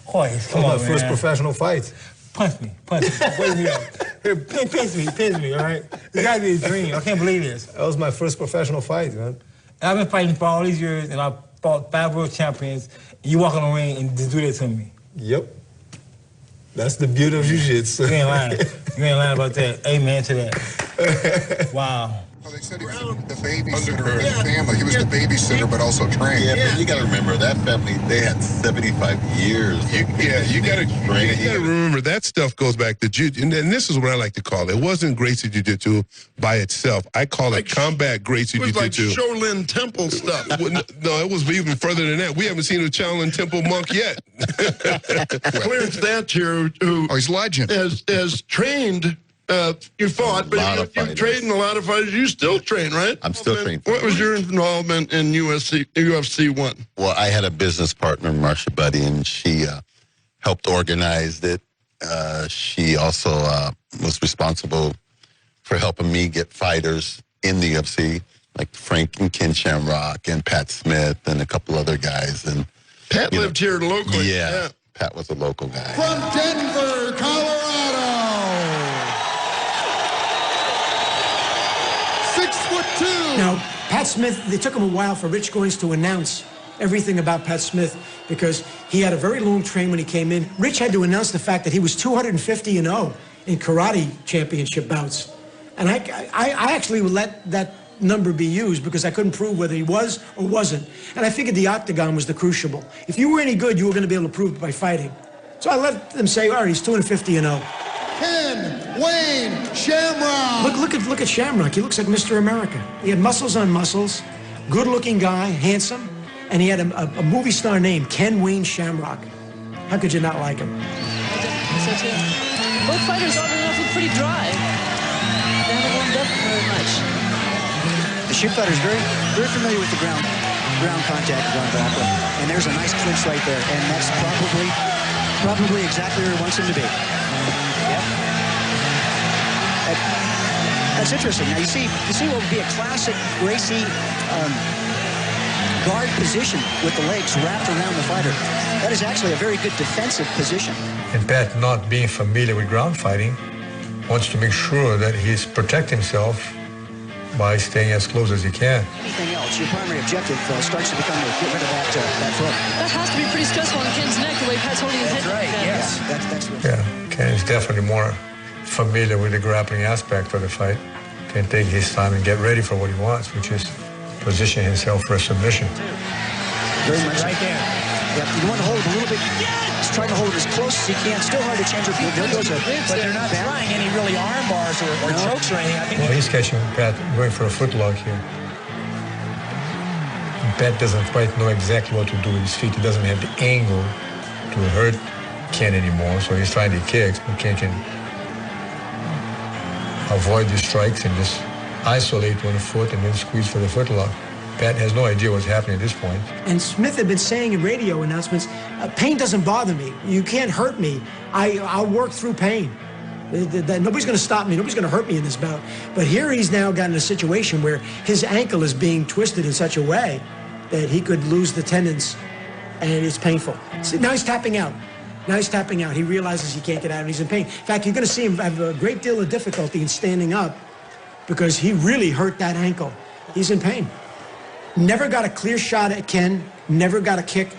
Hoist, come on, man. My first professional fight. Punch me. Wake me up. Here, pinch me, all right? This gotta be a dream. I can't believe this. That was my first professional fight, man. And I've been fighting for all these years, and I fought 5 world champions. You walk in the ring and just do that to me. Yep. That's the beauty of jiu-jitsu. You ain't lying. You ain't lying about that. Amen to that. Wow. Well, they said he was the babysitter of the family. He was the babysitter, but also trained. Yeah, but you got to remember that family. They had 75 years. You got to remember that stuff goes back to jiu. And this is what I like to call it. It wasn't Gracie Jiu-Jitsu by itself. I call it Combat Gracie Jiu-Jitsu. It was like Shaolin Temple stuff. No, it was even further than that. We haven't seen a Shaolin Temple monk yet. Clarence Thatch here, who he's legend, has trained. You fought, but you've trained in a lot of fighters. You still train, right? I'm still training. What was your involvement in UFC 1? Well, I had a business partner, Marsha Buddy, and she helped organize it. She also was responsible for helping me get fighters in the UFC, like Frank and Ken Shamrock and Pat Smith and a couple other guys. And Pat lived here locally. Yeah, Pat was a local guy. From Denver, Colorado. 6'2". Now, Pat Smith, it took him a while for Rich Goins to announce everything about Pat Smith because he had a very long train when he came in. Rich had to announce the fact that he was 250-0 in karate championship bouts. And I actually would let that number be used because I couldn't prove whether he was or wasn't. And I figured the octagon was the crucible. If you were any good, you were going to be able to prove it by fighting. So I let them say, all right, he's 250-0. Ken Wayne Shamrock. Look at Shamrock. He looks like Mr. America. He had muscles on muscles, good-looking guy, handsome, and he had a movie star name, Ken Wayne Shamrock. How could you not like him? So too. Both fighters oddly enough look pretty dry. They haven't warmed up very much. The shoot fighter's very familiar with the ground contact, ground back, and there's a nice clinch right there, and that's probably Probably exactly where he wants him to be. Yep. That's interesting. Now you see what would be a classic Gracie guard position with the legs wrapped around the fighter. That is actually a very good defensive position. And Pat, not being familiar with ground fighting, wants to make sure that he's protecting himself by staying as close as he can. Anything else, your primary objective starts to become to get rid of that foot. That has to be pretty stressful on Ken's neck, the way Pat's holding his head. That's right, yes. That's really Ken is definitely more familiar with the grappling aspect of the fight. Can take his time and get ready for what he wants, which is position himself for a submission. Very much right there. Yeah, you want to hold it a little bit. He's trying to hold it as close as he can. Still hard to change it. There goes but they're not trying any really arm bars or chokes or anything. I think well, he's catching Pat going for a footlock here. And Pat doesn't quite know exactly what to do with his feet. He doesn't have the angle to hurt Ken anymore, so he's trying to kick, but Ken can avoid the strikes and just isolate one foot and then squeeze for the footlock. Pat has no idea what's happening at this point. And Smith had been saying in radio announcements, pain doesn't bother me. You can't hurt me. I'll work through pain. Nobody's going to stop me. Nobody's going to hurt me in this bout. But here he's now gotten a situation where his ankle is being twisted in such a way that he could lose the tendons, and it's painful. So now he's tapping out. Now he's tapping out. He realizes he can't get out and he's in pain. In fact, you're going to see him have a great deal of difficulty in standing up because he really hurt that ankle. He's in pain. Never got a clear shot at Ken. Never got a kick.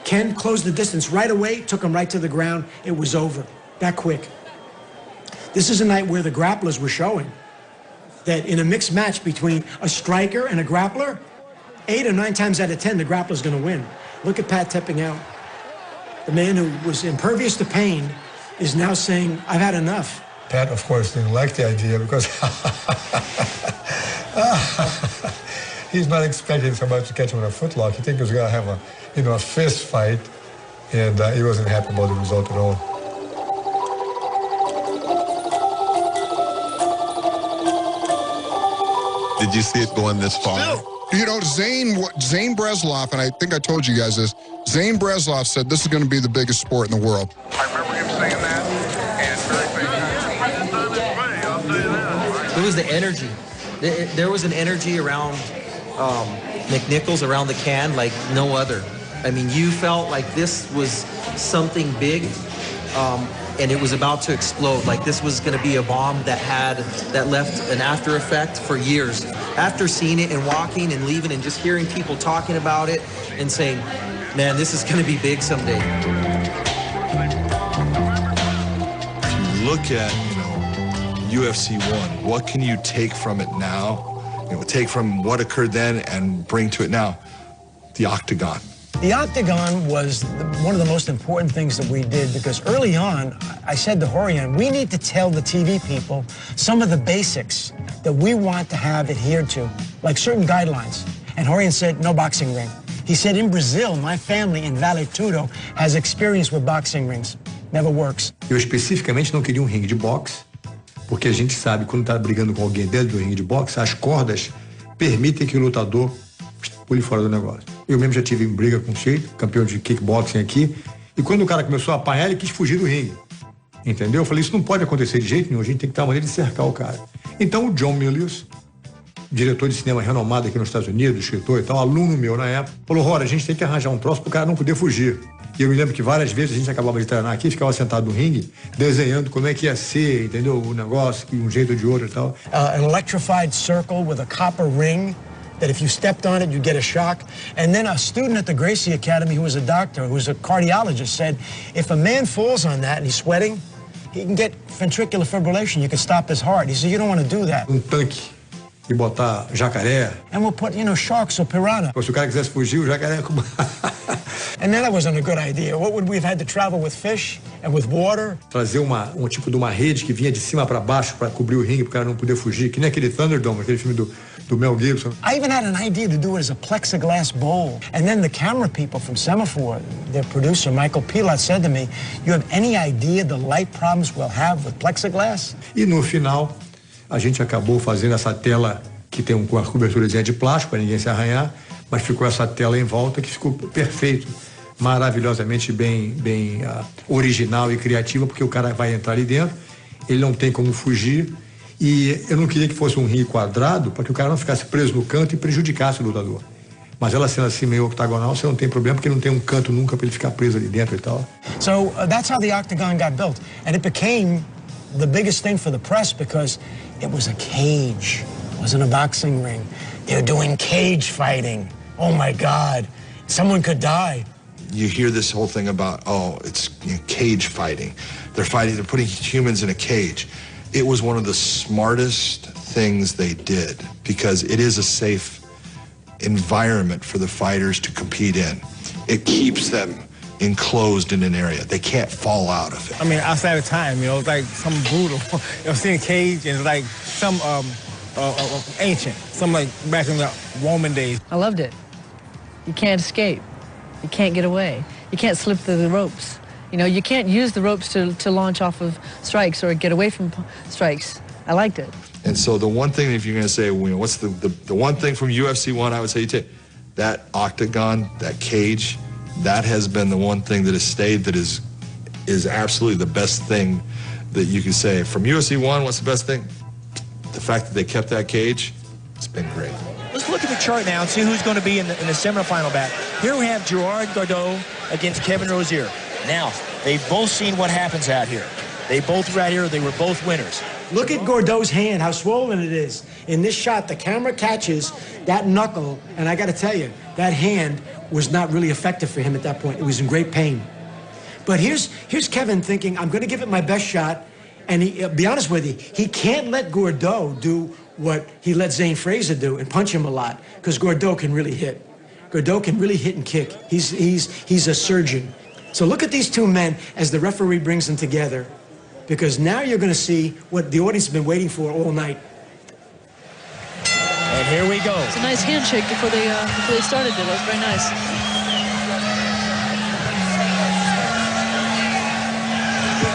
Ken closed the distance right away, took him right to the ground. It was over that quick. This is a night where the grapplers were showing that in a mixed match between a striker and a grappler, 8 or 9 times out of 10, the grappler's going to win. Look at Pat tapping out. The man who was impervious to pain is now saying, I've had enough. Pat, of course, didn't like the idea because he's not expecting somebody to catch him in a footlock. He think he was going to have a fist fight, and he wasn't happy about the result at all. Did you see it going this far? You know, Zane Bresloff, and I think I told you guys this, Zane Bresloff said this is going to be the biggest sport in the world. I remember him saying that, and very famous. It was the energy. There was an energy around McNichols, around the can, like no other. I mean, you felt like this was something big, and it was about to explode. Like this was going to be a bomb that left an after effect for years. After seeing it and walking and leaving and just hearing people talking about it and saying, man, this is going to be big someday. Look at, UFC 1. What can you take from it now? Take from what occurred then and bring to it now. The octagon. The octagon was one of the most important things that we did because early on, I said to Horian, we need to tell the TV people some of the basics that we want to have adhered to, like certain guidelines. And Horian said, no boxing ring. He said, in Brazil, my family in Vale Tudo has experience with boxing rings. Never works. Eu especificamente não queria ringue de boxe, porque a gente sabe que quando está brigando com alguém dentro do ringue de boxe, as cordas permitem que o lutador pule fora do negócio. Eu mesmo já tive em briga com o Sheik, campeão de kickboxing aqui, e quando o cara começou a apanhar, ele quis fugir do ringue. Entendeu? Eu falei, isso não pode acontecer de jeito nenhum, a gente tem que ter uma maneira de cercar o cara. Então o John Milius, diretor de cinema renomado aqui nos Estados Unidos, escritor e tal, aluno meu na época, falou, Rora, a gente tem que arranjar um troço pro cara não poder fugir. E eu me lembro que várias vezes a gente acabava de treinar aqui, ficava sentado no ringue, desenhando como é que ia ser, entendeu? O negócio, um jeito ou de outro e tal. An electrified circle with a copper ring that if you stepped on it, you'd get a shock. And then a student at the Gracie Academy who was a doctor, who was a cardiologist, said, if a man falls on that and he's sweating, he can get ventricular fibrillation. You can stop his heart. He said, you don't want to do that. Tanque. E botar jacaré. And we'll put, sharks or piranha. Se o cara quisesse fugir, o jacaré... And then that wasn't a good idea. What would we have had to travel with fish and with water? Trazer um tipo de uma rede que vinha de cima para baixo para cobrir o ringue, para o cara não poder fugir, que nem aquele Thunderdome, aquele filme do Mel Gibson. I even had an idea to do it as a plexiglass bowl. And then the camera people from Semaphore, their producer, Michael Pilat, said to me, you have any idea the light problems we'll have with plexiglass? E no final, a gente acabou fazendo essa tela que tem uma coberturazinha de plástico para ninguém se arranhar, mas ficou essa tela em volta que ficou perfeito. maravilhosamente bem original e criativa, porque o cara vai entrar ali dentro, ele não tem como fugir, e eu não queria que fosse um ringue quadrado, para que o cara não ficasse preso no canto e prejudicasse o lutador. Mas ela sendo assim meio octagonal, você não tem problema, porque não tem um canto nunca para ele ficar preso ali dentro e tal. So that's how the octagon got built, and it became the biggest thing for the press because it was a cage. It wasn't a boxing ring. They're doing cage fighting. Oh my God, someone could die. You hear this whole thing about, oh, it's cage fighting. They're putting humans in a cage. It was one of the smartest things they did because it is a safe environment for the fighters to compete in. It keeps them enclosed in an area. They can't fall out of it. I mean, outside of time, you know, it's like something brutal. You know, seeing a cage and it's like some ancient, some like back in the Roman days. I loved it. You can't escape. You can't get away. You can't slip through the ropes. You know, you can't use the ropes to launch off of strikes or get away from strikes. I liked it. And so the one thing, if you're going to say, you know, what's the one thing from UFC 1, I would say you take that octagon, that cage, that has been the one thing that has stayed, that is absolutely the best thing that you can say. From UFC 1, what's the best thing? The fact that they kept that cage, it's been great. Let's look at the chart now and see who's going to be in the semifinal bout. Here we have Gerard Gordeau against Kevin Rozier. Now, they've both seen what happens out here. They both were out here, they were both winners. Look at Gordeau's hand, how swollen it is. In this shot, the camera catches that knuckle, and I got to tell you, that hand was not really effective for him at that point. It was in great pain. But here's Kevin thinking, I'm going to give it my best shot, and be honest with you, he can't let Gordeau do what he let Zane Frazier do and punch him a lot, because Gordeau can really hit. Gordeau can really hit and kick. He's a surgeon. So look at these two men as the referee brings them together, because now you're going to see what the audience has been waiting for all night. And here we go. It's a nice handshake before they started. It was very nice.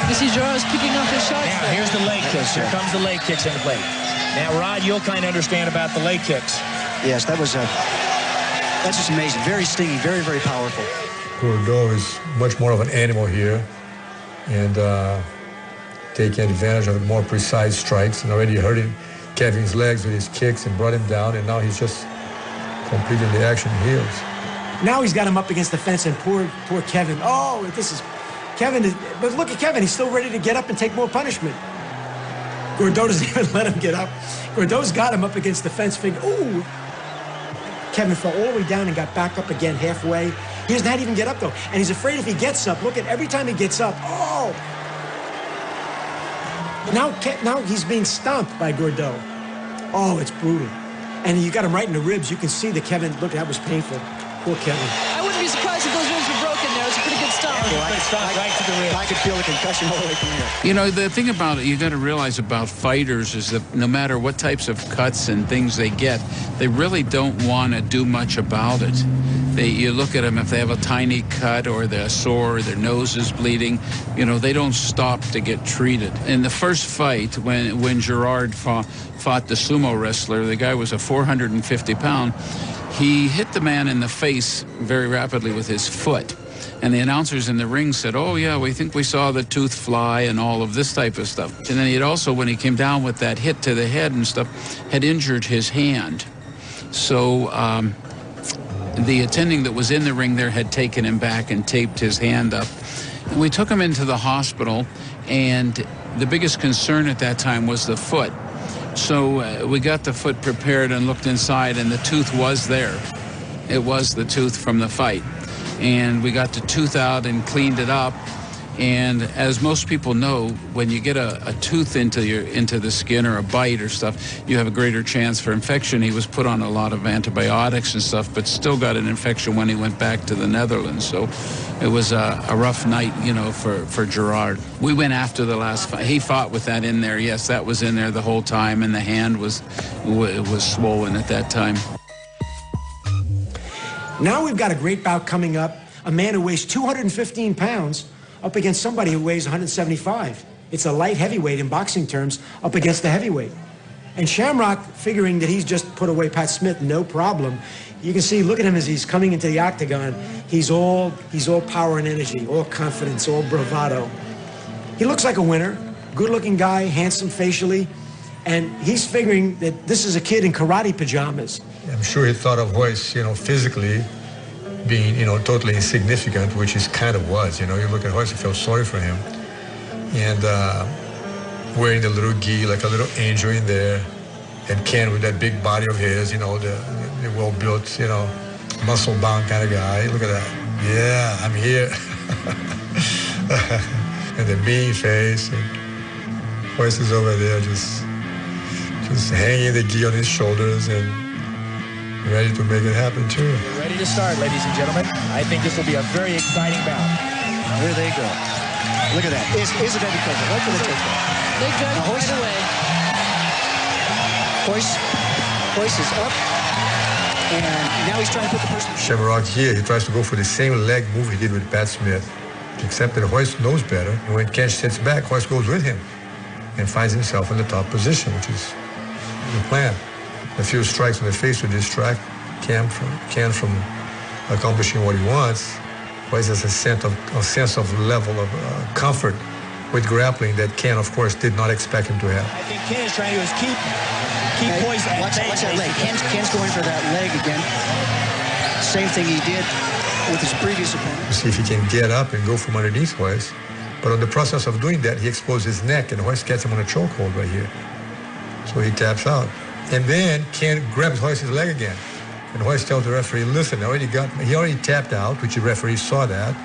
You see Gerard's picking up his shots. Now, here's the leg kicks. Here comes the leg kicks into play. Now, Rod, you'll kind of understand about the leg kicks. Yes, that's just amazing. Very stinging, very, very powerful. Gordeau is much more of an animal here, and taking advantage of more precise strikes, and already hurting Kevin's legs with his kicks and brought him down, and now he's just completing the action heels. Now he's got him up against the fence, and poor Kevin. Oh, but look at Kevin, he's still ready to get up and take more punishment. Gordeau doesn't even let him get up. Gordeau's got him up against the fence, figure, ooh. Kevin fell all the way down and got back up again halfway. He doesn't have to even get up, though. And he's afraid if he gets up, look at every time he gets up, oh! Now he's being stomped by Gordeau. Oh, it's brutal. And you got him right in the ribs. You can see that Kevin, look, that was painful. Poor Kevin. I wouldn't be surprised if those ribs were broken there. It's a pretty good stomp. Right to the ribs. I could feel the concussion all the way from here. You know, the thing about it, you got to realize about fighters is that no matter what types of cuts and things they get, they really don't want to do much about it. You look at them, if they have a tiny cut or they're sore, or their nose is bleeding, you know, they don't stop to get treated. In the first fight, when Gerard fought the sumo wrestler, the guy was a 450-pound, he hit the man in the face very rapidly with his foot. And the announcers in the ring said, oh, yeah, we think we saw the tooth fly and all of this type of stuff. And then he had also, when he came down with that hit to the head and stuff, had injured his hand. So the attending that was in the ring there had taken him back and taped his hand up. And we took him into the hospital, and the biggest concern at that time was the foot. So we got the foot prepared and looked inside, and the tooth was there. It was the tooth from the fight. And we got the tooth out and cleaned it up. And as most people know, when you get a tooth into the skin or a bite or stuff, you have a greater chance for infection. He was put on a lot of antibiotics and stuff, but still got an infection when he went back to the Netherlands. So it was a rough night, you know, for Gerard. We went after the last fight. He fought with that in there. Yes, that was in there the whole time, and the hand was swollen at that time. Now we've got a great bout coming up. A man who weighs 215 pounds up against somebody who weighs 175. It's a light heavyweight in boxing terms up against the heavyweight. And Shamrock, figuring that he's just put away Pat Smith, no problem. You can see, look at him as he's coming into the octagon. He's all power and energy, all confidence, all bravado. He looks like a winner, good-looking guy, handsome facially, and he's figuring that this is a kid in karate pajamas. I'm sure he thought of Royce, physically being, totally insignificant, which he kind of was. You look at Royce, you feel sorry for him. And wearing the little gi, like a little angel in there. And Ken with that big body of his, the well-built, muscle-bound kind of guy. Look at that. Yeah, I'm here. And the mean face. And Royce is over there just hanging the gi on his shoulders and ready to make it happen, too. We're ready to start, ladies and gentlemen. I think this will be a very exciting bout. Here they go. Look at that. Is it Eddie Coker? Right to the takedown. Big judge right away. Hoist is up. And now he's trying to put the person... Shamrock here, he tries to go for the same leg move he did with Pat Smith. Except that Royce knows better. And when Ken sits back, Royce goes with him and finds himself in the top position, which is the plan. A few strikes in the face to distract Ken from accomplishing what he wants. Royce has a sense of level of comfort with grappling that Ken, of course, did not expect him to have. I think Ken is trying to keep Royce at bay. Watch that leg. Ken's going for that leg again. Same thing he did with his previous opponent. See if he can get up and go from underneath Royce. But in the process of doing that, he exposed his neck, and Royce gets him on a chokehold right here. So he taps out. And then Ken grabs Royce's leg again. And Royce tells the referee, listen, he already tapped out, which the referee saw that.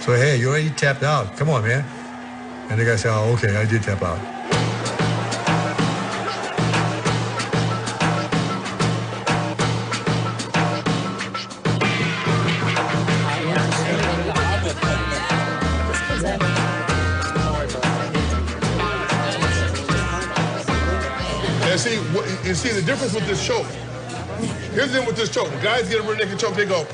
So, hey, you already tapped out. Come on, man. And the guy said, oh, okay, I did tap out. And see the difference with this choke. Here's the thing with this choke. The guys get a rear naked choke, they go.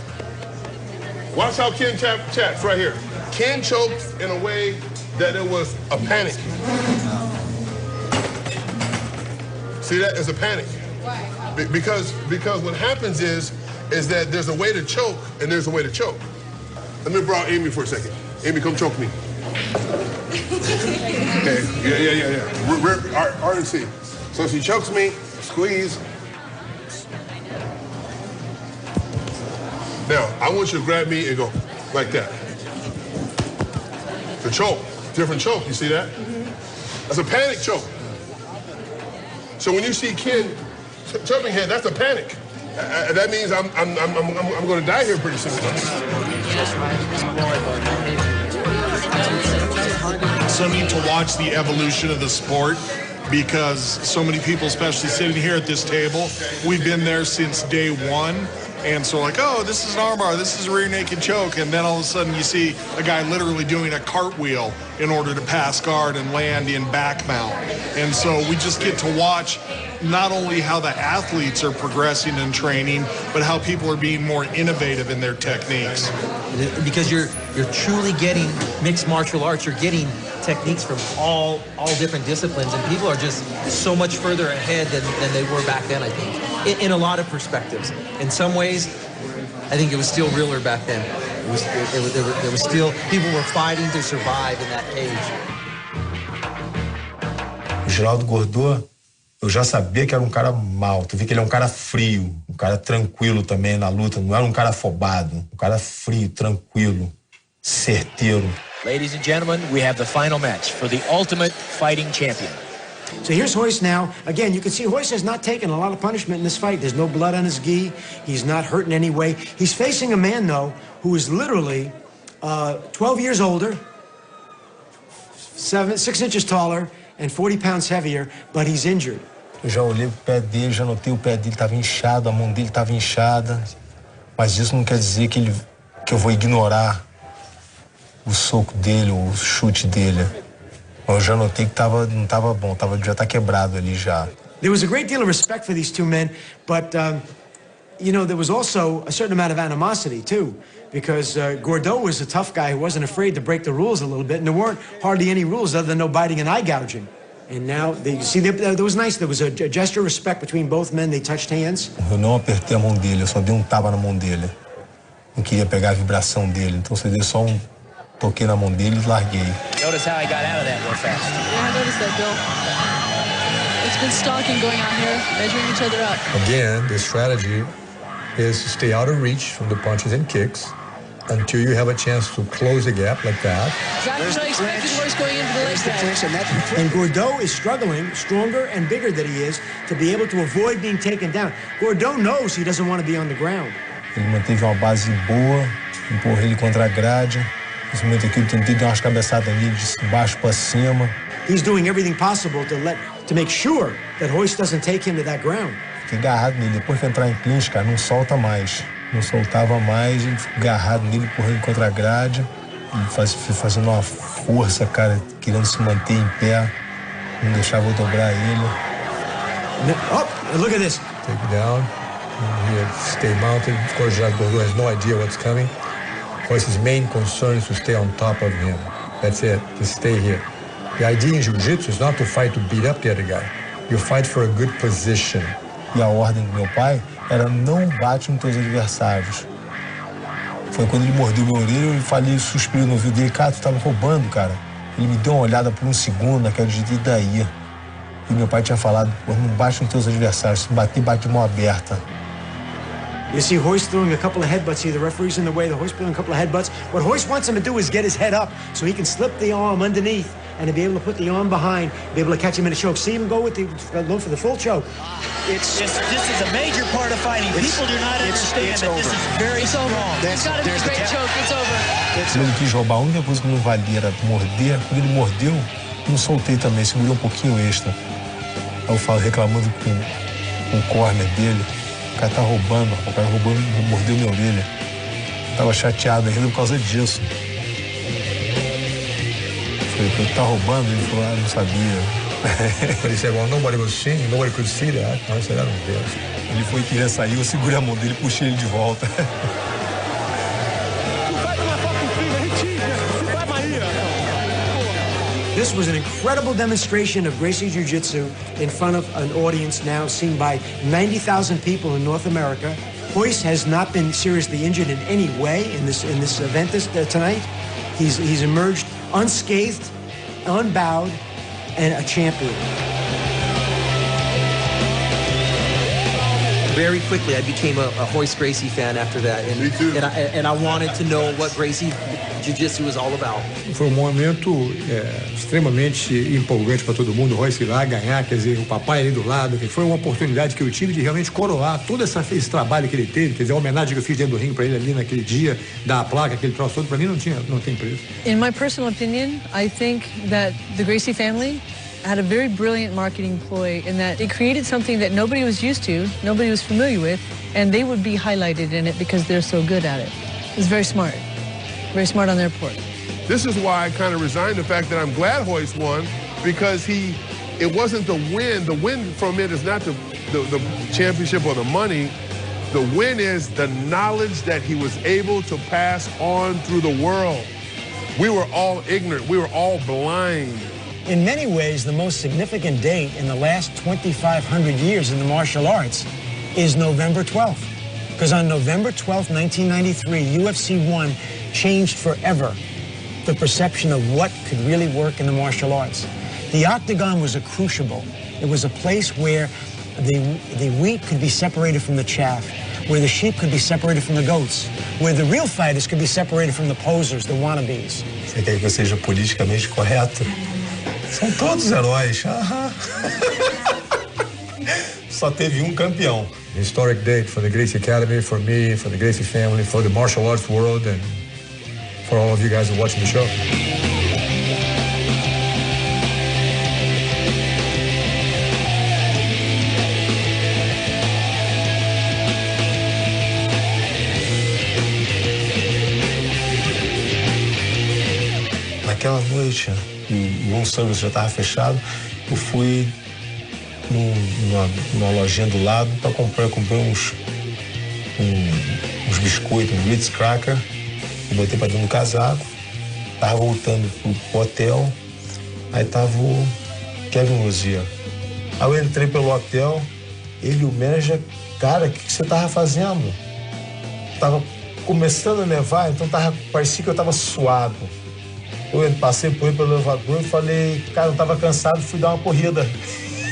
Watch how Ken chats right here. Ken choked in a way that it was a panic. See that? It's a panic. Because what happens is that there's a way to choke and there's a way to choke. Let me borrow Amy for a second. Amy, come choke me. Okay, yeah. R&C. So she chokes me, squeeze. Now, I want you to grab me and go like that. The choke, different choke, you see that? That's a panic choke. So when you see Ken jumping head, that's a panic. That means I'm going to die here pretty soon. So neat to watch the evolution of the sport, because so many people, especially sitting here at this table, we've been there since day one. And so like, oh, this is an armbar, this is a rear naked choke. And then all of a sudden you see a guy literally doing a cartwheel in order to pass guard and land in back mount. And so we just get to watch not only how the athletes are progressing in training, but how people are being more innovative in their techniques. Because you're truly getting mixed martial arts, you're getting techniques from all different disciplines, and people are just so much further ahead than they were back then, I think, in a lot of perspectives. In some ways, I think it was still realer back then. There was still, people were fighting to survive in that cage. O Geraldo Gordô, eu já sabia que era um cara mau. Tu vê que ele é um cara frio, um cara tranquilo também na luta. Não era um cara afobado, um cara frio, tranquilo, certeiro. Ladies and gentlemen, we have the final match for the Ultimate Fighting Champion. So here's Royce now. Again, you can see Royce has not taken a lot of punishment in this fight. There's no blood on his gi. He's not hurt in any way. He's facing a man, though, who is literally 12 years older, 6 inches taller, and 40 pounds heavier, but he's injured. Eu já olhei pro pé dele, já notei o pé dele estava inchado, a mão dele estava inchada. Mas isso não quer dizer que eu vou ignorar o soco dele, o chute dele. Eu já notei que não estava bom, já tá quebrado ali já. There was a great deal of respect for these two men, but there was also a certain amount of animosity too, because Gordeau was a tough guy who wasn't afraid to break the rules a little bit, and there weren't hardly any rules other than no biting and eye gouging. And now, you see, that was nice. There was a gesture of respect between both men. They touched hands. Eu não apertei a mão dele, eu só dei tapa na mão dele. Não queria pegar a vibração dele, então eu dei só toquei na mão dele e larguei. Notice how I got out of that real fast. Yeah, I noticed that, Bill. It's good stalking going on here, measuring each other up. Again, the strategy is to stay out of reach from the punches and kicks until you have a chance to close the gap like that. Exactly what I expected Royce going into the leg grab. And Gordeau is struggling, stronger and bigger than he is, to be able to avoid being taken down. Gordeau knows he doesn't want to be on the ground. Ele manteve uma base boa, empurrei ele contra a grade. Nesse momento aqui eu tentei dar umas cabeçadas ali de baixo para cima. He's doing everything possible to make sure that Royce doesn't take him to that ground. Fiquei agarrado nele. Depois que entrar em clinch, cara, não solta mais. Não soltava mais, e fiquei agarrado nele, empurrando contra a grade. Fui fazendo uma força, cara, querendo se manter em pé. Não deixava eu dobrar ele. Oh, look at this. Take it down. He stay mounted. Of course, Jacques Gordeau has no idea what's coming. Royce's main concern is to stay on top of him. That's it, to stay here. The idea in jiu-jitsu is not to fight to beat up the other guy. You fight for a good position. E a ordem do meu pai era não bate nos teus adversários. Foi quando ele mordeu meu orelha, eu falei, suspirei no ouvido dele, cara, tu tá me roubando, cara. Ele me deu uma olhada por um segundo, naquela de e daí. E meu pai tinha falado, pô, não bate nos teus adversários, se bater, bate de mão aberta. You see Royce throwing a couple of headbutts here. The referee's in the way. The Royce throwing a couple of headbutts. What Royce wants him to do is get his head up so he can slip the arm underneath and to be able to put the arm behind, be able to catch him in a choke. See him go go for the full choke. This is a major part of fighting. People do not understand that this is very strong. It's got to be a great choke. It's over. Ele quis roubar, a única coisa que não valia era morder. Quando ele mordeu, não soltei também, segurei um pouquinho extra. Aí eu falo, reclamando com o corner dele. O cara tá roubando, o cara mordeu minha orelha. Eu tava chateado ainda por causa disso. Falei, tá roubando? Ele falou, não sabia. But he said, well, nobody was seeing, nobody could see that. I said, I don't care. Ele foi querer sair, eu segurei a mão dele e puxei ele de volta. This was an incredible demonstration of Gracie Jiu-Jitsu in front of an audience now seen by 90,000 people in North America. Royce has not been seriously injured in any way in this event tonight. He's emerged unscathed, unbowed, and a champion. Very quickly, I became a Royce Gracie fan after that, and Me too. And I wanted to know what Gracie Jiu-Jitsu was all about. Foi momento extremamente empolgante para todo mundo. O Royce ir lá ganhar, quer dizer, o papai ali do lado. Que foi uma oportunidade que eu tive de realmente coroar todo esse trabalho que ele teve, quer dizer, a homenagem que eu fiz dentro do ringue para ele ali naquele dia, dar a placa, aquele troço todo, para mim não tem preço. In my personal opinion, I think that the Gracie family had a very brilliant marketing ploy in that they created something that nobody was used to, nobody was familiar with, and they would be highlighted in it because they're so good at it. It was very smart on their part. This is why I kind of resigned the fact that I'm glad Royce won, because it wasn't the win. The win from it is not the championship or the money. The win is the knowledge that he was able to pass on through the world. We were all ignorant. We were all blind. In many ways, the most significant date in the last 2,500 years in the martial arts is November 12th. Because on November 12th, 1993, UFC 1 changed forever the perception of what could really work in the martial arts. The octagon was a crucible. It was a place where the wheat could be separated from the chaff, where the sheep could be separated from the goats, where the real fighters could be separated from the posers, the wannabes. Você quer que eu seja politicamente correto? São todos heróis. Só teve um campeão. Historic date for the Gracie Academy, for me, for the Gracie family, for the martial arts world, and for all of you guys who are watching the show. Naquela noite, o room service já estava fechado, eu fui numa lojinha do lado para comprar, uns biscoitos, um Ritz Cracker, eu botei para dentro do casaco, tava voltando pro hotel, aí tava o Kevin Luzia. Aí eu entrei pelo hotel, ele e o manager, cara, o que você tava fazendo? Tava começando a nevar, então parecia que eu tava suado. Eu passei por ele pelo elevador e falei, cara, eu tava cansado, fui dar uma corrida.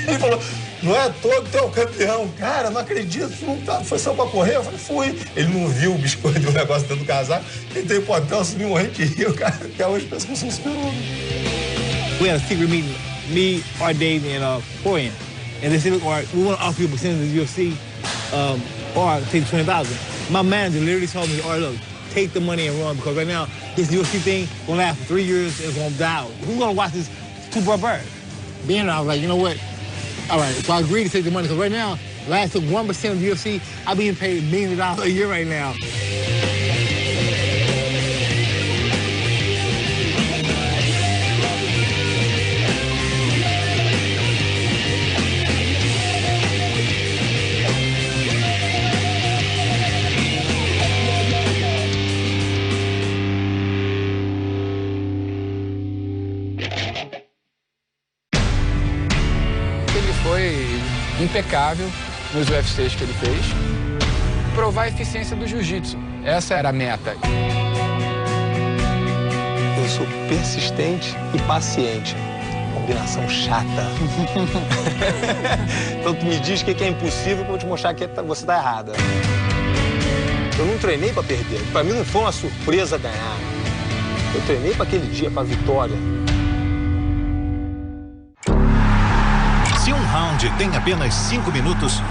Ele falou, não é à toa que tu é o campeão. Cara, não acredito, tu não tá, foi só pra correr? Eu falei, fui. Ele não viu o biscoito do negócio dentro do casaco, entrei pro hotel, subi morrendo de rio, cara. Até hoje penso que eu sou um super-homem. We had a secret meeting, me, our Dave, and Corian. And they said, look, Art, we want to offer you a percentage of the UFC, or take 20,000. My manager literally told me, Art, look, take the money and run, because right now, this UFC thing gonna last for 3 years and it's gonna die out. Who's gonna watch this two-bird? Being there, I was like, you know what? All right, so I agreed to take the money, because right now, last took 1% of the UFC, I'm being paid millions of dollars a year right now. Impecável nos UFCs que ele fez, provar a eficiência do jiu-jitsu. Essa era a meta. Eu sou persistente e paciente. Combinação chata. Então tu me diz que é impossível que eu vou te mostrar que você tá errada. Eu não treinei pra perder. Pra mim não foi uma surpresa ganhar. Eu treinei pra aquele dia, pra vitória. Se um round tem apenas 5 minutos,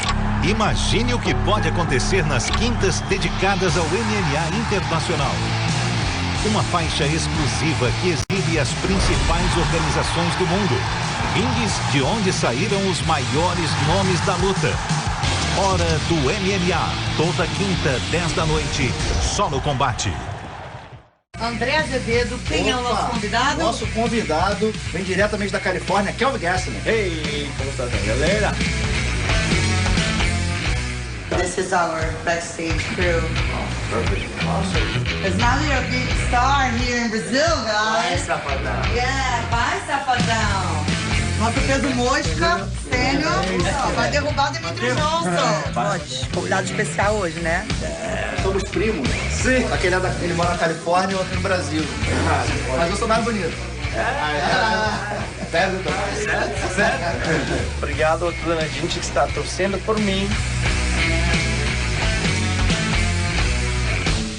imagine o que pode acontecer nas quintas dedicadas ao MMA Internacional. Uma faixa exclusiva que exibe as principais organizações do mundo. Ringues de onde saíram os maiores nomes da luta. Hora do MMA, toda quinta, 10 da noite, só no Combate. André Azevedo, quem é o nosso convidado? Nosso convidado vem diretamente da Califórnia, Kelvin Gastelum. Hey, como está, galera? This is our backstage crew. Perfect. Awesome. Because now you're a big star here in Brazil, guys. Vai, Safadão. Yeah, vai, Safadão. Nosso peso mosca, sênior, vai derrubar o Demetrio Johnson. Convidado especial hoje, né? Somos primos. Sim. Ele mora na Califórnia e outro no Brasil. Mas eu sou mais bonito. Certo? Obrigado a toda a gente que está torcendo por mim.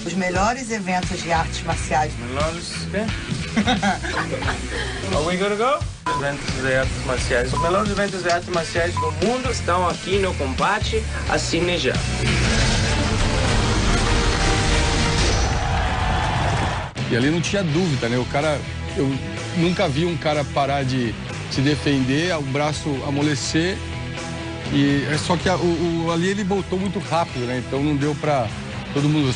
Os melhores eventos de artes marciais. Melhores? Are we gonna go? Eventos de artes marciais. Os melhores eventos de artes marciais do mundo estão aqui no Combate. Assine já. E ali não tinha dúvida, né? O cara, eu nunca vi um cara parar de se defender, o braço amolecer. E só que ali ele voltou muito rápido, né? Então não deu pra todo mundo.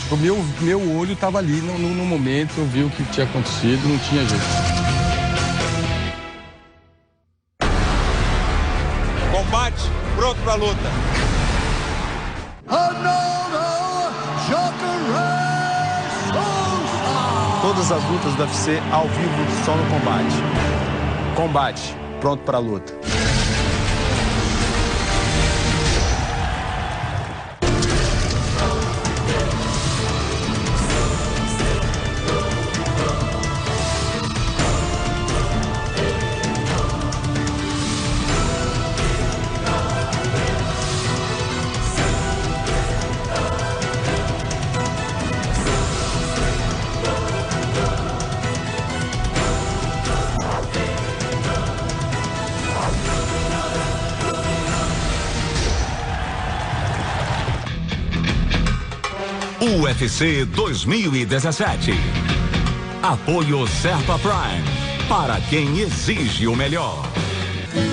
Meu olho tava ali no momento, eu vi o que tinha acontecido, não tinha jeito. Combate, pronto pra luta. Todas as lutas do UFC ao vivo só no Combate. Combate, pronto para a luta. UFC 2017. Apoio Serpa Prime, para quem exige o melhor.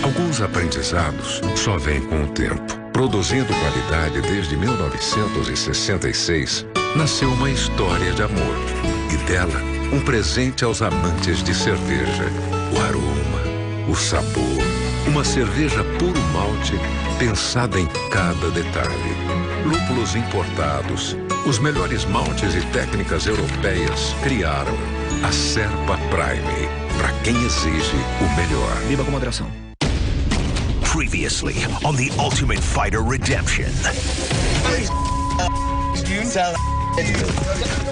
Alguns aprendizados só vêm com o tempo. Produzindo qualidade desde 1966, nasceu uma história de amor. E dela, um presente aos amantes de cerveja. O aroma, o sabor. Uma cerveja puro malte, pensada em cada detalhe. Lúpulos importados. Os melhores maltes e técnicas europeias criaram a Serpa Prime, para quem exige o melhor. Beba com moderação. Previously on The Ultimate Fighter Redemption.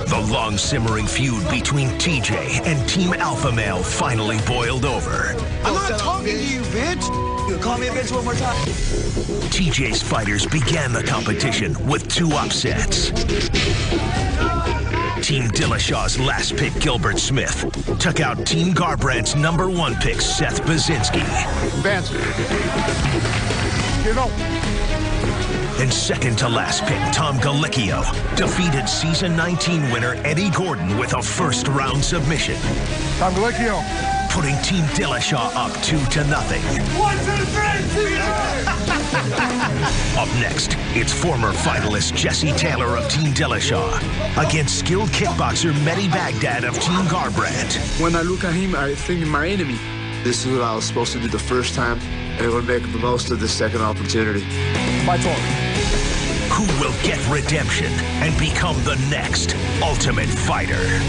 The long-simmering feud between TJ and Team Alpha Male finally boiled over. I'm not talking to you, bitch. You call me a bitch one more time. TJ's fighters began the competition with 2 upsets. Team Dillashaw's last pick, Gilbert Smith, took out Team Garbrandt's #1 pick, Seth Baczynski. Vance. You know. And second to last pick, Tom Galicchio, defeated season 19 winner Eddie Gordon with a first-round submission. Tom Galicchio. Putting Team Dillashaw up 2-0. 1, 2, 3. Up next, it's former finalist Jesse Taylor of Team Dillashaw against skilled kickboxer Mehdi Baghdad of Team Garbrandt. When I look at him, I think my enemy. This is what I was supposed to do the first time, and I'm going to make the most of this second opportunity. My turn. Who will get redemption and become the next Ultimate Fighter?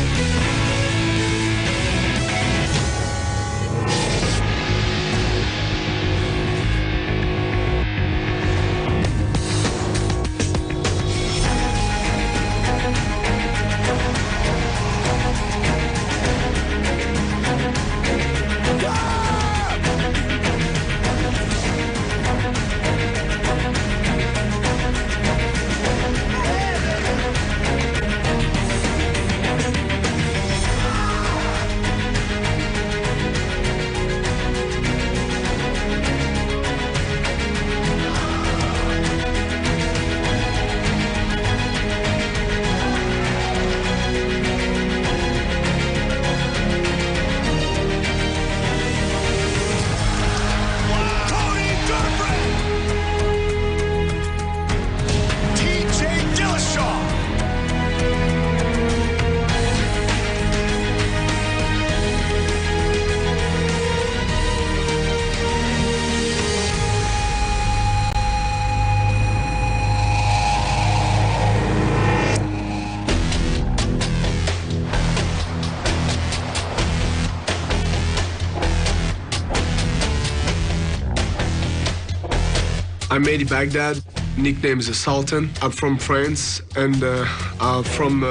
I'm Mehdi Baghdad. Nickname is Sultan. I'm from France, and I'm from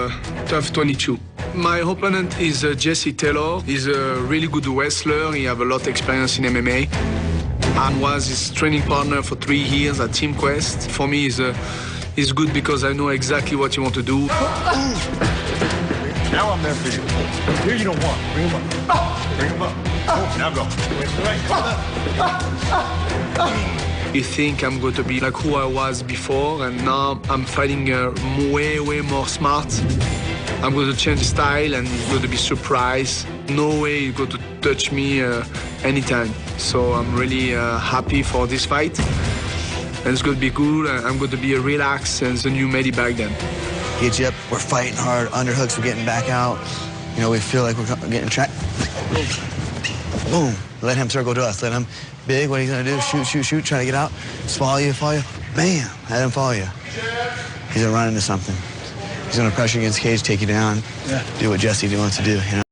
Tough 22. My opponent is Jesse Taylor. He's a really good wrestler. He have a lot of experience in MMA. I was his training partner for 3 years at Team Quest. For me, he's good because I know exactly what you want to do. Now I'm there for you. Here you don't want. Bring him up. Bring him up. Oh, now go. You think I'm going to be like who I was before, and now I'm fighting way more smart. I'm going to change the style, and it's going to be surprised. No way you're going to touch me anytime. So I'm really happy for this fight. And it's going to be good. I'm going to be relaxed and the new Mehdi Baghdad. Get you up. We're fighting hard. Underhooks, we're getting back out. You know, we feel like we're getting trapped. Boom. Let him circle to us. Let him big. What he's going to do, shoot, try to get out. Just follow you. Bam. Let him follow you. He's going to run into something. He's going to pressure against the cage, take you down. Yeah. Do what Jesse wants to do, you know?